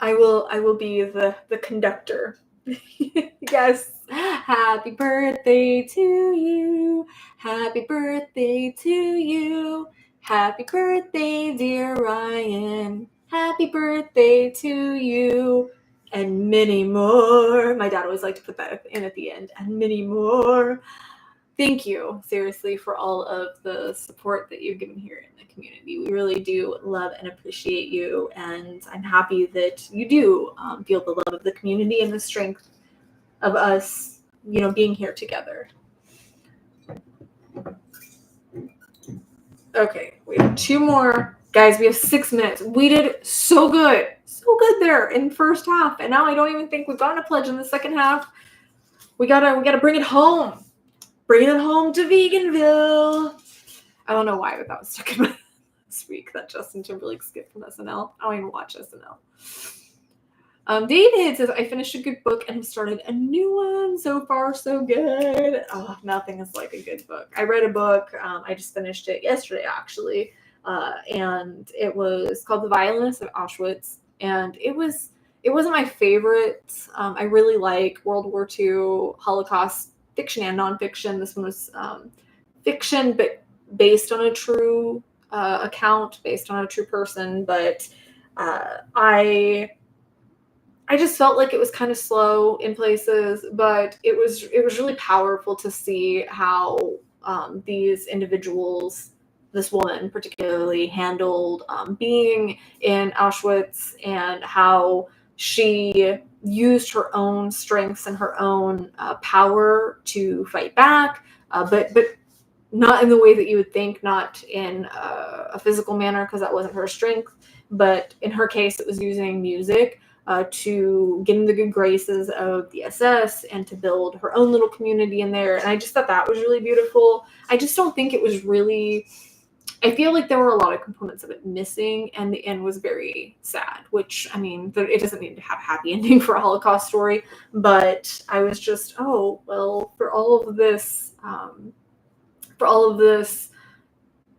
I will be the conductor. Yes. Happy birthday to you. Happy birthday to you. Happy birthday, dear Ryan. Happy birthday to you. And many more. My dad always liked to put that in at the end. And many more. Thank you, seriously, for all of the support that you've given here in the community. We really do love and appreciate you, and I'm happy that you do feel the love of the community and the strength of us, being here together. Okay, we have 2 more. Guys, we have 6 minutes. We did so good there in the first half, and now I don't even think we've gotten a pledge in the second half. We gotta bring it home. Bring it home to Veganville. I don't know why, but that was stuck in my this week that Justin Timberlake skipped from SNL. I don't even watch SNL. David says, I finished a good book and have started a new one. So far, so good. Oh, nothing is like a good book. I read a book. I just finished it yesterday, actually. And it was called The Violinist of Auschwitz. And it wasn't my favorite. I really like World War II Holocaust fiction and nonfiction. This one was fiction, but based on a true account, based on a true person. But I just felt like it was kind of slow in places, but it was really powerful to see how these individuals, this woman particularly, handled being in Auschwitz and how she used her own strengths and her own power to fight back, but not in the way that you would think, not in a physical manner, because that wasn't her strength. But in her case, it was using music to get in the good graces of the SS and to build her own little community in there. And I just thought that was really beautiful. I just don't think it was really... I feel like there were a lot of components of it missing, and the end was very sad, which, I mean, it doesn't need to have a happy ending for a Holocaust story, but I was just, oh, well, for all of this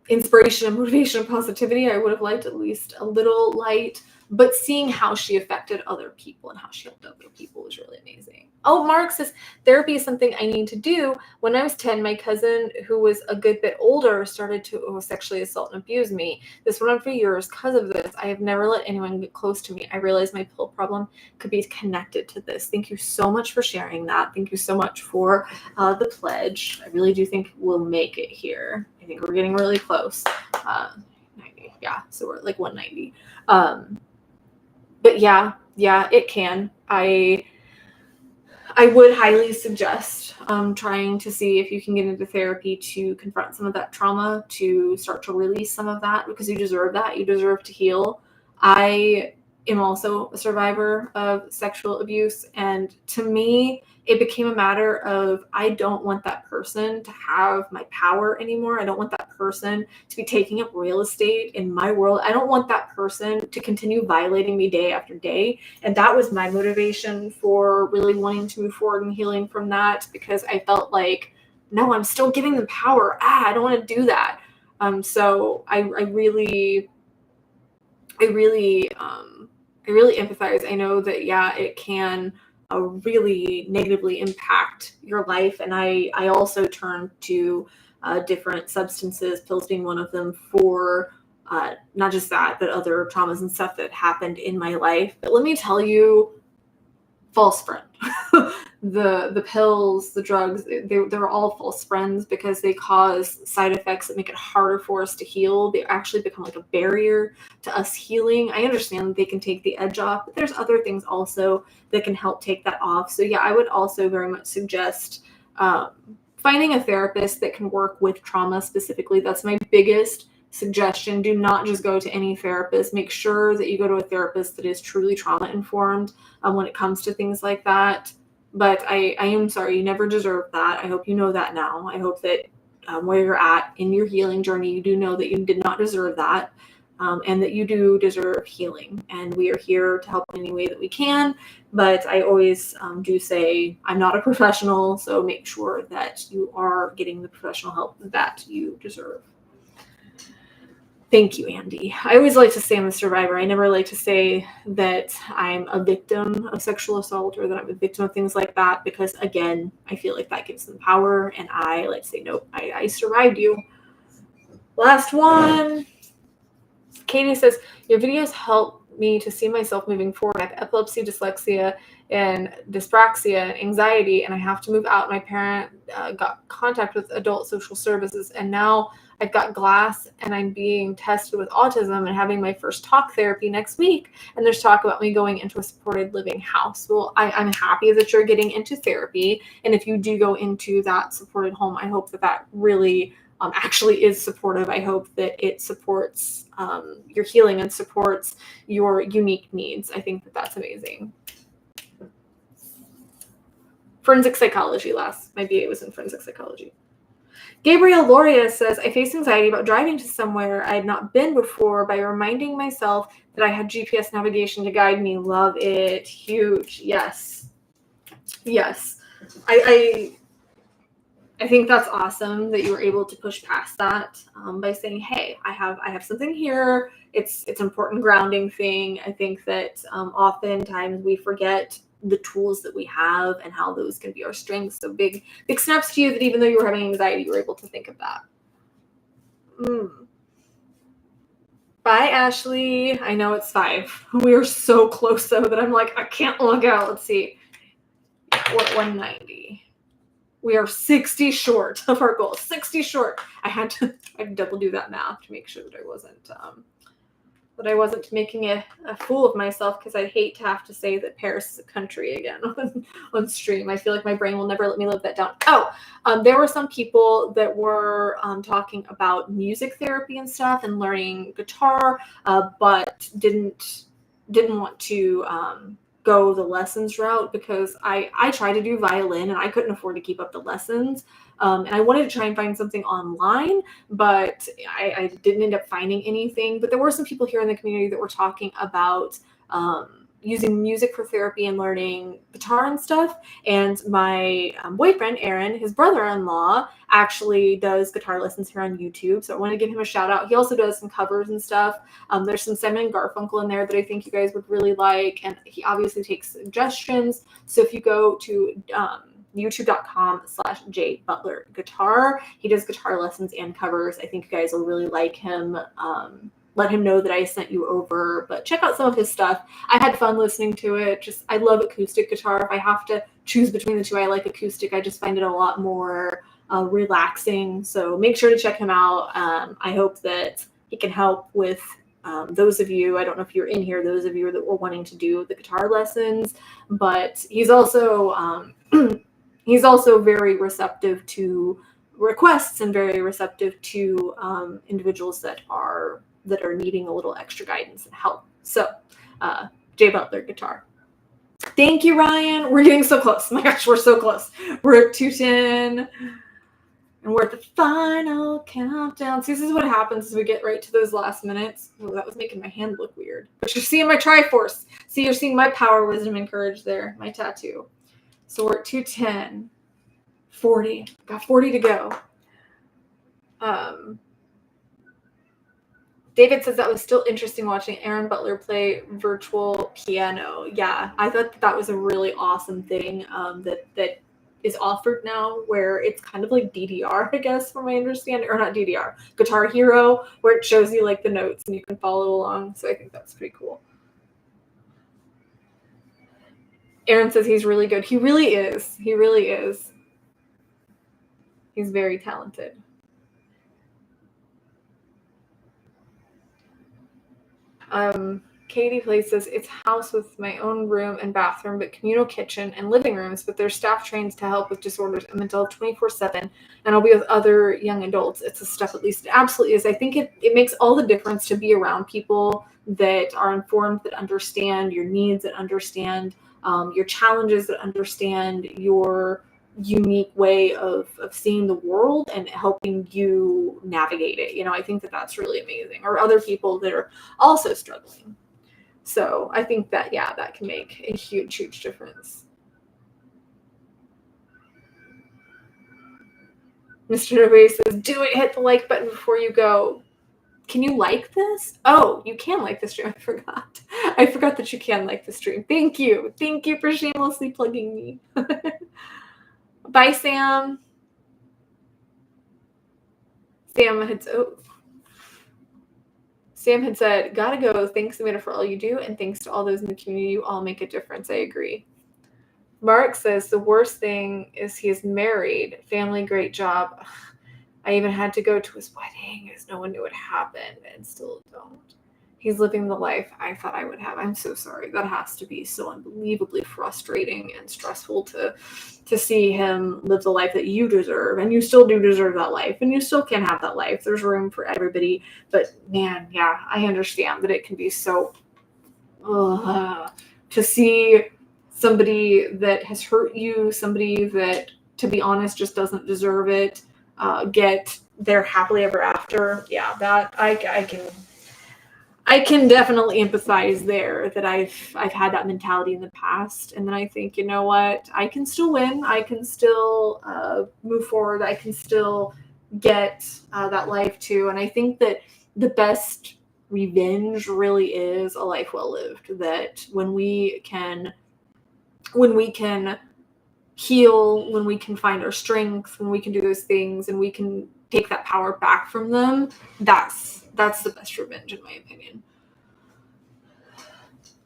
inspiration and motivation and positivity, I would have liked at least a little light, but seeing how she affected other people and how she helped other people was really amazing. Oh, Mark says, therapy is something I need to do. When I was 10, my cousin, who was a good bit older, started to sexually assault and abuse me. This went on for years. Because of this, I have never let anyone get close to me. I realized my pill problem could be connected to this. Thank you so much for sharing that. Thank you so much for the pledge. I really do think we'll make it here. I think we're getting really close. 90, yeah, so we're at like 190. But yeah, it can. I would highly suggest trying to see if you can get into therapy to confront some of that trauma, to start to release some of that, because you deserve that. You deserve to heal. I am also a survivor of sexual abuse, and to me, it became a matter of, I don't want that person to have my power anymore. I don't want that person to be taking up real estate in my world. I don't want that person to continue violating me day after day. And that was my motivation for really wanting to move forward and healing from that, because I felt like, no, I'm still giving them power. I don't want to do that. So I really empathize. I know that, yeah, it can really negatively impact your life. And I also turned to different substances, pills being one of them, for not just that, but other traumas and stuff that happened in my life. But let me tell you, false friend. The pills, the drugs, they're all false friends, because they cause side effects that make it harder for us to heal. They actually become like a barrier to us healing. I understand that they can take the edge off, but there's other things also that can help take that off. So yeah, I would also very much suggest finding a therapist that can work with trauma specifically. That's my biggest suggestion. Do not just go to any therapist. Make sure that you go to a therapist that is truly trauma informed when it comes to things like that. But I am sorry, you never deserve that. I hope you know that now. I hope that where you're at in your healing journey, you do know that you did not deserve that. and that you do deserve healing. And we are here to help in any way that we can. But I always do say I'm not a professional, so make sure that you are getting the professional help that you deserve. Thank you, Andy. I always like to say I'm a survivor. I never like to say that I'm a victim of sexual assault or that I'm a victim of things like that, because, again, I feel like that gives them power, and I like to say, nope, I survived you. Last one. Katie says, your videos help me to see myself moving forward. I have epilepsy, dyslexia, and dyspraxia, and anxiety, and I have to move out. My parent got contact with adult social services, and now I've got glass, and I'm being tested with autism and having my first talk therapy next week. And there's talk about me going into a supported living house. Well, I'm happy that you're getting into therapy. And if you do go into that supported home, I hope that that really actually is supportive. I hope that it supports your healing and supports your unique needs. I think that that's amazing. Forensic psychology last. My BA was in forensic psychology. Gabriel Loria says, I face anxiety about driving to somewhere I had not been before by reminding myself that I had GPS navigation to guide me. Love it. Huge. Yes. Yes. I think that's awesome that you were able to push past that by saying, hey, I have something here. It's an important grounding thing. I think that oftentimes we forget the tools that we have and how those can be our strengths. So big snaps to you that even though you were having anxiety, you were able to think of that. Bye, Ashley. I know it's 5. We are so close though that I'm like, I can't log out. Let's see. We're at 190. We are 60 short of our goal. 60 short. I had to double do that math to make sure that I wasn't making a fool of myself, because I hate to have to say that Paris is a country again on stream. I feel like my brain will never let me live that down. There were some people that were talking about music therapy and stuff and learning guitar, but didn't want to go the lessons route, because I tried to do violin and I couldn't afford to keep up the lessons. And I wanted to try and find something online, but I didn't end up finding anything. But there were some people here in the community that were talking about using music for therapy and learning guitar and stuff. And my boyfriend, Aaron, his brother-in-law, actually does guitar lessons here on YouTube. So I want to give him a shout out. He also does some covers and stuff. There's some Simon and Garfunkel in there that I think you guys would really like. And he obviously takes suggestions. So if you go to youtube.com/jbutlerguitar, he does guitar lessons and covers. I think you guys will really like him. Let him know that I sent you over, but check out some of his stuff. I had fun listening to it. I love acoustic guitar. If I have to choose between the two, I like acoustic. I just find it a lot more relaxing. So make sure to check him out. I hope that he can help with those of you, I don't know if you're in here, those of you that were wanting to do the guitar lessons, but he's also very receptive to requests and very receptive to individuals that are needing a little extra guidance and help. So, J Butler Guitar. Thank you, Ryan. We're getting so close. My gosh, we're so close. We're at 210. And we're at the final countdown. So this is what happens as we get right to those last minutes. Oh, that was making my hand look weird. But you're seeing my Triforce. See, you're seeing my power, wisdom, and courage there. My tattoo. So we're at 210. 40. Got 40 to go. David says that was still interesting watching Aaron Butler play virtual piano. Yeah, I thought that was a really awesome thing that is offered now, where it's kind of like DDR, I guess, from my understanding, or not DDR, Guitar Hero, where it shows you like the notes and you can follow along. So I think that's pretty cool. Aaron says he's really good. He really is. He really is. He's very talented. Katie Place says, it's house with my own room and bathroom, but communal kitchen and living rooms, but there's staff trained to help with disorders and mental health 24/7, and I'll be with other young adults. It's a step, at least it absolutely is. I think it makes all the difference to be around people that are informed, that understand your needs, that understand your challenges, that understand your unique way of seeing the world and helping you navigate it. You know, I think that that's really amazing. Or other people that are also struggling. So I think that, yeah, that can make a huge, huge difference. Mr. Nobody says, do it, hit the like button before you go. Can you like this? Oh, you can like the stream. I forgot. I forgot that you can like the stream. Thank you. Thank you for shamelessly plugging me. Bye, Sam. Sam had said, gotta go. Thanks, Amanda, for all you do. And thanks to all those in the community. You all make a difference. I agree. Mark says, the worst thing is he is married. Family, great job. I even had to go to his wedding as no one knew what happened and still don't. He's living the life I thought I would have. I'm so sorry. That has to be so unbelievably frustrating and stressful to see him live the life that you deserve. And you still do deserve that life. And you still can have that life. There's room for everybody. But man, yeah, I understand that it can be so to see somebody that has hurt you, somebody that, to be honest, just doesn't deserve it, get their happily ever after. Yeah, that I can definitely empathize there, that I've had that mentality in the past. And then I think, you know what, I can still win. I can still move forward. I can still get that life too. And I think that the best revenge really is a life well lived. That when we can heal, when we can find our strength, when we can do those things and we can take that power back from them, that's the best revenge, in my opinion.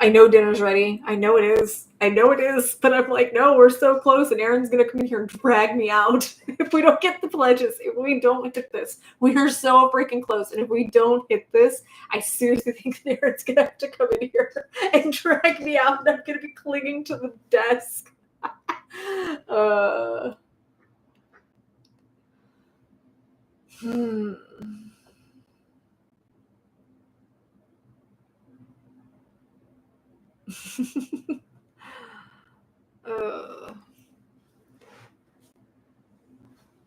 I know dinner's ready. I know it is. But I'm like, no, we're so close. And Aaron's going to come in here and drag me out if we don't get the pledges. If we don't hit this, we are so freaking close. And if we don't hit this, I seriously think that Aaron's going to have to come in here and drag me out. And I'm going to be clinging to the desk.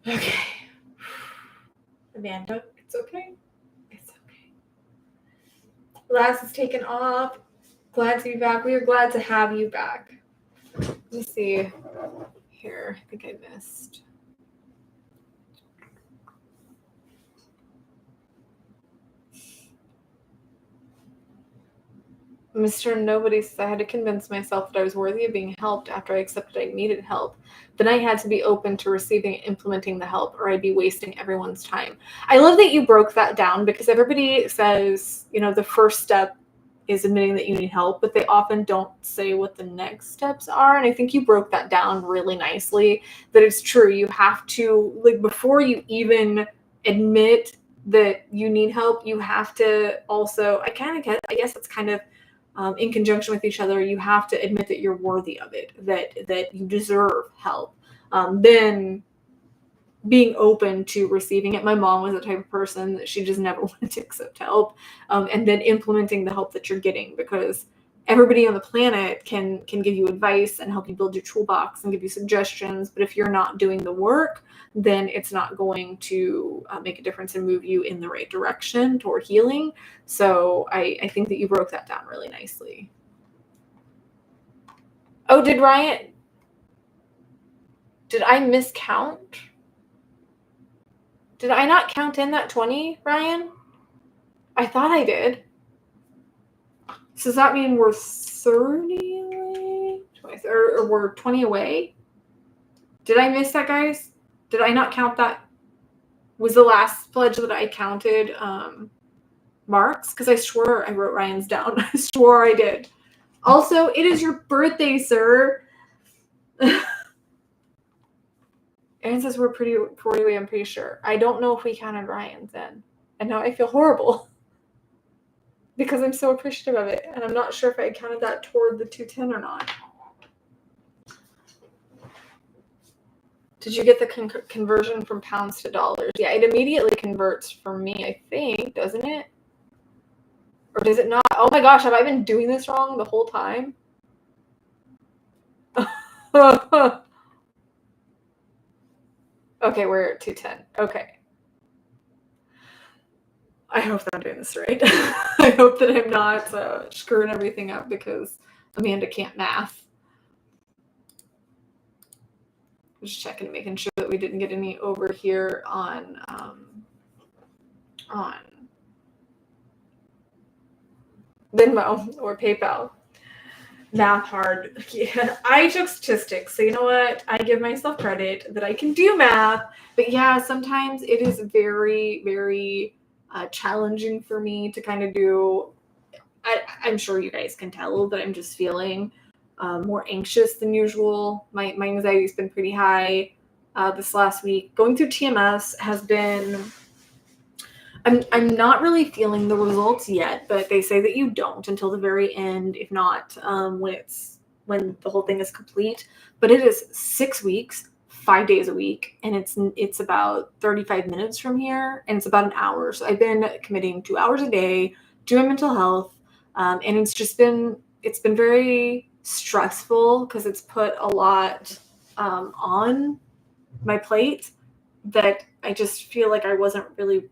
Okay. Amanda, it's okay. It's okay. Glass is taken off. Glad to be back. We are glad to have you back. Let me see here. I think I missed. Mr. Nobody says, I had to convince myself that I was worthy of being helped after I accepted I needed help. Then I had to be open to receiving and implementing the help, or I'd be wasting everyone's time. I love that you broke that down, because everybody says, you know, the first step is admitting that you need help, but they often don't say what the next steps are. And I think you broke that down really nicely, that it's true. You have to, like, before you even admit that you need help, you have to also, I guess it's kind of in conjunction with each other, you have to admit that you're worthy of it, that you deserve help. Then being open to receiving it. My mom was the type of person that she just never wanted to accept help, and then implementing the help that you're getting, because everybody on the planet can give you advice and help you build your toolbox and give you suggestions. But if you're not doing the work, then it's not going to make a difference and move you in the right direction toward healing. So I think that you broke that down really nicely. Oh, did I miscount? Did I not count in that 20, Ryan? I thought I did. So does that mean we're 30 away? Or we're 20 away? Did I miss that, guys? Did I not count that? Was the last pledge that I counted Mark's? Because I swore I wrote Ryan's down. I swore I did. Also, it is your birthday, sir. Aaron says we're pretty away, I'm pretty sure. I don't know if we counted Ryan's then. And now I feel horrible, because I'm so appreciative of it. And I'm not sure if I counted that toward the 210 or not. Did you get the conversion from pounds to dollars? Yeah, it immediately converts for me, I think, doesn't it? Or does it not? Oh my gosh, have I been doing this wrong the whole time? Okay, we're at 2:10. Okay. I hope that I'm doing this right. I hope that I'm not screwing everything up because Amanda can't math. Just checking and making sure that we didn't get any over here on Venmo or PayPal. Math hard. Yeah, I took statistics, so you know what? I give myself credit that I can do math. But yeah, sometimes it is very, very challenging for me to kind of do. I'm sure you guys can tell that I'm just feeling more anxious than usual. My anxiety's been pretty high this last week. Going through TMS has been. I'm not really feeling the results yet, but they say that you don't until the very end, if not when the whole thing is complete. But it is 6 weeks, 5 days a week, and it's about 35 minutes from here, and it's about an hour. So I've been committing 2 hours a day to my mental health, and it's been very stressful because it's put a lot on my plate that I just feel like I really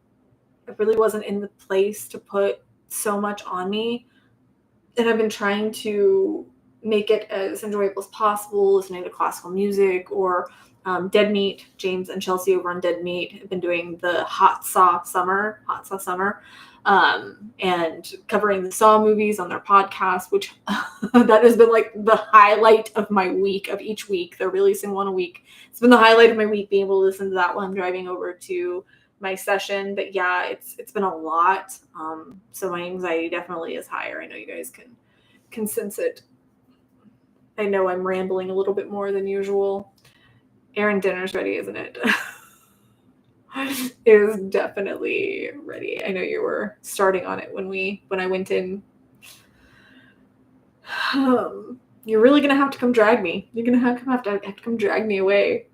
wasn't in the place to put so much on me. And I've been trying to make it as enjoyable as possible, listening to classical music or Dead Meat. James and Chelsea over on Dead Meat have been doing the Hot Saw Summer, and covering the Saw movies on their podcast, which that has been like the highlight of my week, of each week. They're releasing one a week. It's been the highlight of my week, being able to listen to that while I'm driving over to my session. But yeah, it's been a lot. So my anxiety definitely is higher. I know you guys can sense it. I know I'm rambling a little bit more than usual. Aaron, dinner's ready, isn't it? It is definitely ready. I know you were starting on it when I went in. You're really gonna have to come drag me. You're gonna have to come drag me away.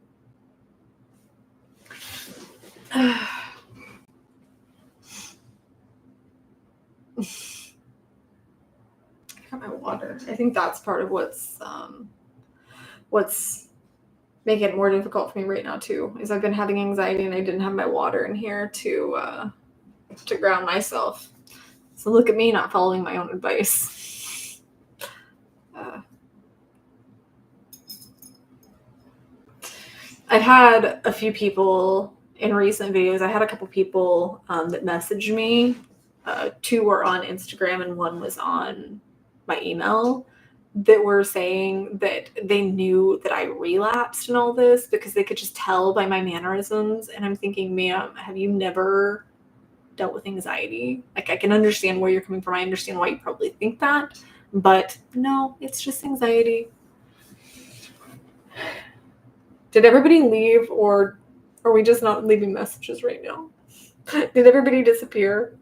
I got my water. I think that's part of what's making it more difficult for me right now too. Is I've been having anxiety and I didn't have my water in here to ground myself. So look at me not following my own advice. I've had a few people in recent videos. I had a couple people that messaged me. 2 were on Instagram and 1 was on my email, that were saying that they knew that I relapsed and all this because they could just tell by my mannerisms. And I'm thinking, ma'am, have you never dealt with anxiety? Like, I can understand where you're coming from. I understand why you probably think that, but no, it's just anxiety. Did everybody leave, or are we just not leaving messages right now? Did everybody disappear?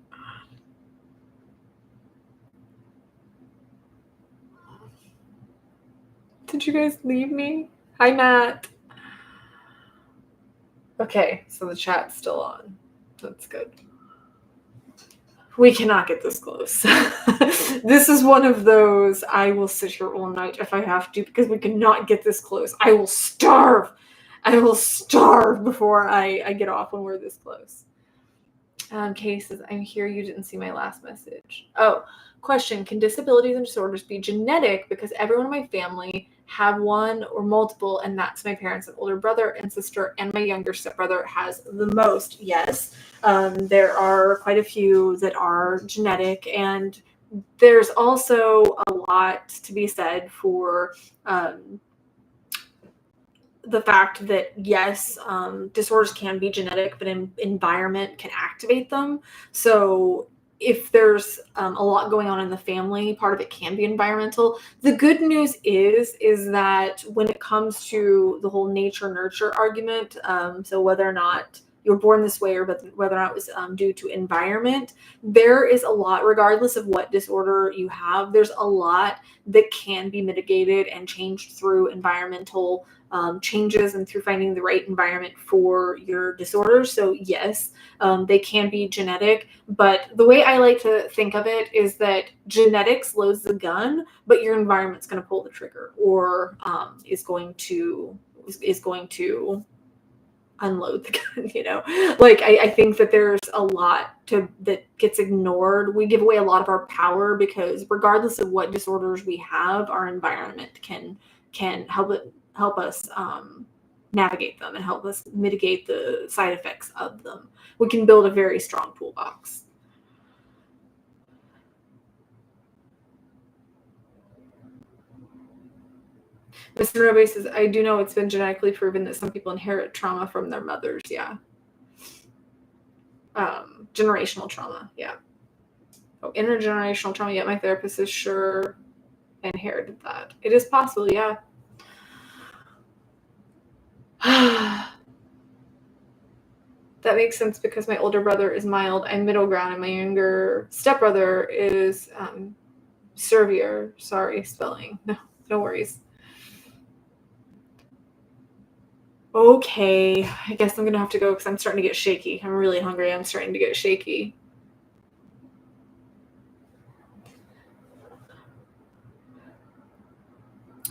Did you guys leave me? Hi, Matt. Okay, so the chat's still on. That's good. We cannot get this close. This is one of those, I will sit here all night if I have to, because we cannot get this close. I will starve. I will starve before I get off when we're this close. Kay says, I'm here. You didn't see my last message. Oh, question. Can disabilities and disorders be genetic? Because everyone in my family have one or multiple, and that's my parents. An older brother and sister, and my younger stepbrother has the most. Yes. There are quite a few that are genetic, and there's also a lot to be said for the fact that, yes, disorders can be genetic, but environment can activate them. So if there's a lot going on in the family, part of it can be environmental. The good news is that when it comes to the whole nature-nurture argument, so whether or not you're born this way or whether or not it was due to environment, there is a lot, regardless of what disorder you have, there's a lot that can be mitigated and changed through environmental changes and through finding the right environment for your disorder. So yes, they can be genetic, but the way I like to think of it is that genetics loads the gun, but your environment's going to pull the trigger, or is going to unload the gun, you know? Like, I think that there's a lot that gets ignored. We give away a lot of our power because regardless of what disorders we have, our environment can help us navigate them and help us mitigate the side effects of them. We can build a very strong toolbox. Mr. Robe says, I do know it's been genetically proven that some people inherit trauma from their mothers. Yeah. Generational trauma. Yeah. Oh, intergenerational trauma. Yeah, my therapist is sure inherited that. It is possible. Yeah. That makes sense because my older brother is mild. I'm middle ground, and my younger stepbrother is severe. Sorry, spelling. No worries. Okay, I guess I'm gonna have to go because I'm starting to get shaky. I'm really hungry. I'm starting to get shaky.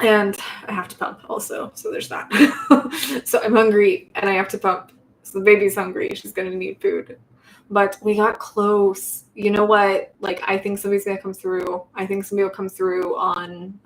And I have to pump also, so there's that. So I'm hungry and I have to pump. So the baby's hungry. She's gonna need food. But we got close. You know what? Like, I think somebody's gonna come through. I think somebody will come through on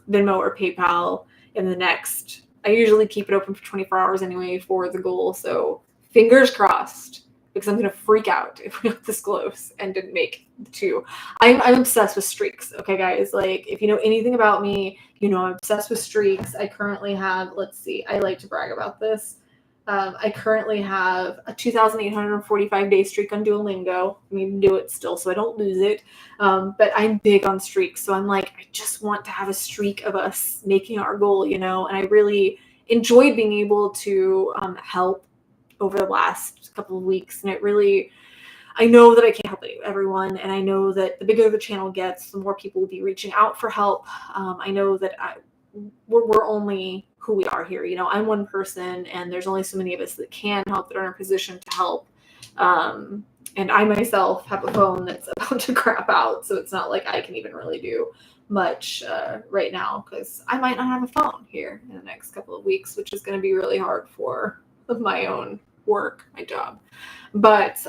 Venmo or PayPal in the next. I usually keep it open for 24 hours anyway for the goal. So fingers crossed, because I'm gonna freak out if we got this close and didn't make the 2. I'm obsessed with streaks. Okay, guys. Like, if you know anything about me, you know I'm obsessed with streaks. I currently have. Let's see. I like to brag about this. I currently have a 2,845-day streak on Duolingo. I need to do it still so I don't lose it. But I'm big on streaks. So I'm like, I just want to have a streak of us making our goal, you know? And I really enjoyed being able to help over the last couple of weeks. And it really, I know that I can't help everyone. And I know that the bigger the channel gets, the more people will be reaching out for help. I know that we're only who we are here. You know, I'm one person and there's only so many of us that can help, that are in a position to help. And I myself have a phone that's about to crap out. So it's not like I can even really do much right now because I might not have a phone here in the next couple of weeks, which is going to be really hard for my own work, my job. But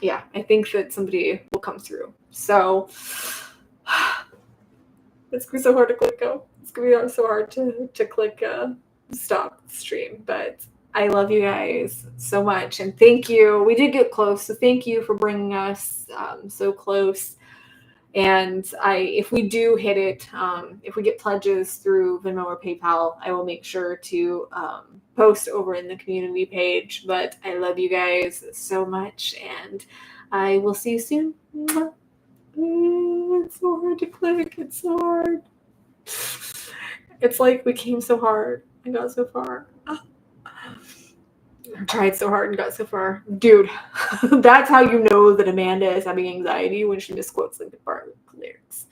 yeah, I think that somebody will come through. So it's going to be so hard to click go. It's going to be so hard to click stop the stream. But I love you guys so much. And thank you. We did get close. So thank you for bringing us so close. And if we do hit it, if we get pledges through Venmo or PayPal, I will make sure to post over in the community page. But I love you guys so much. And I will see you soon. It's so hard to click. It's so hard. It's like we came so hard and got so far. I tried so hard and got so far. Dude, that's how you know that Amanda is having anxiety, when she misquotes Linkin Park lyrics.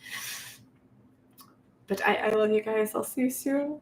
But I love you guys. I'll see you soon.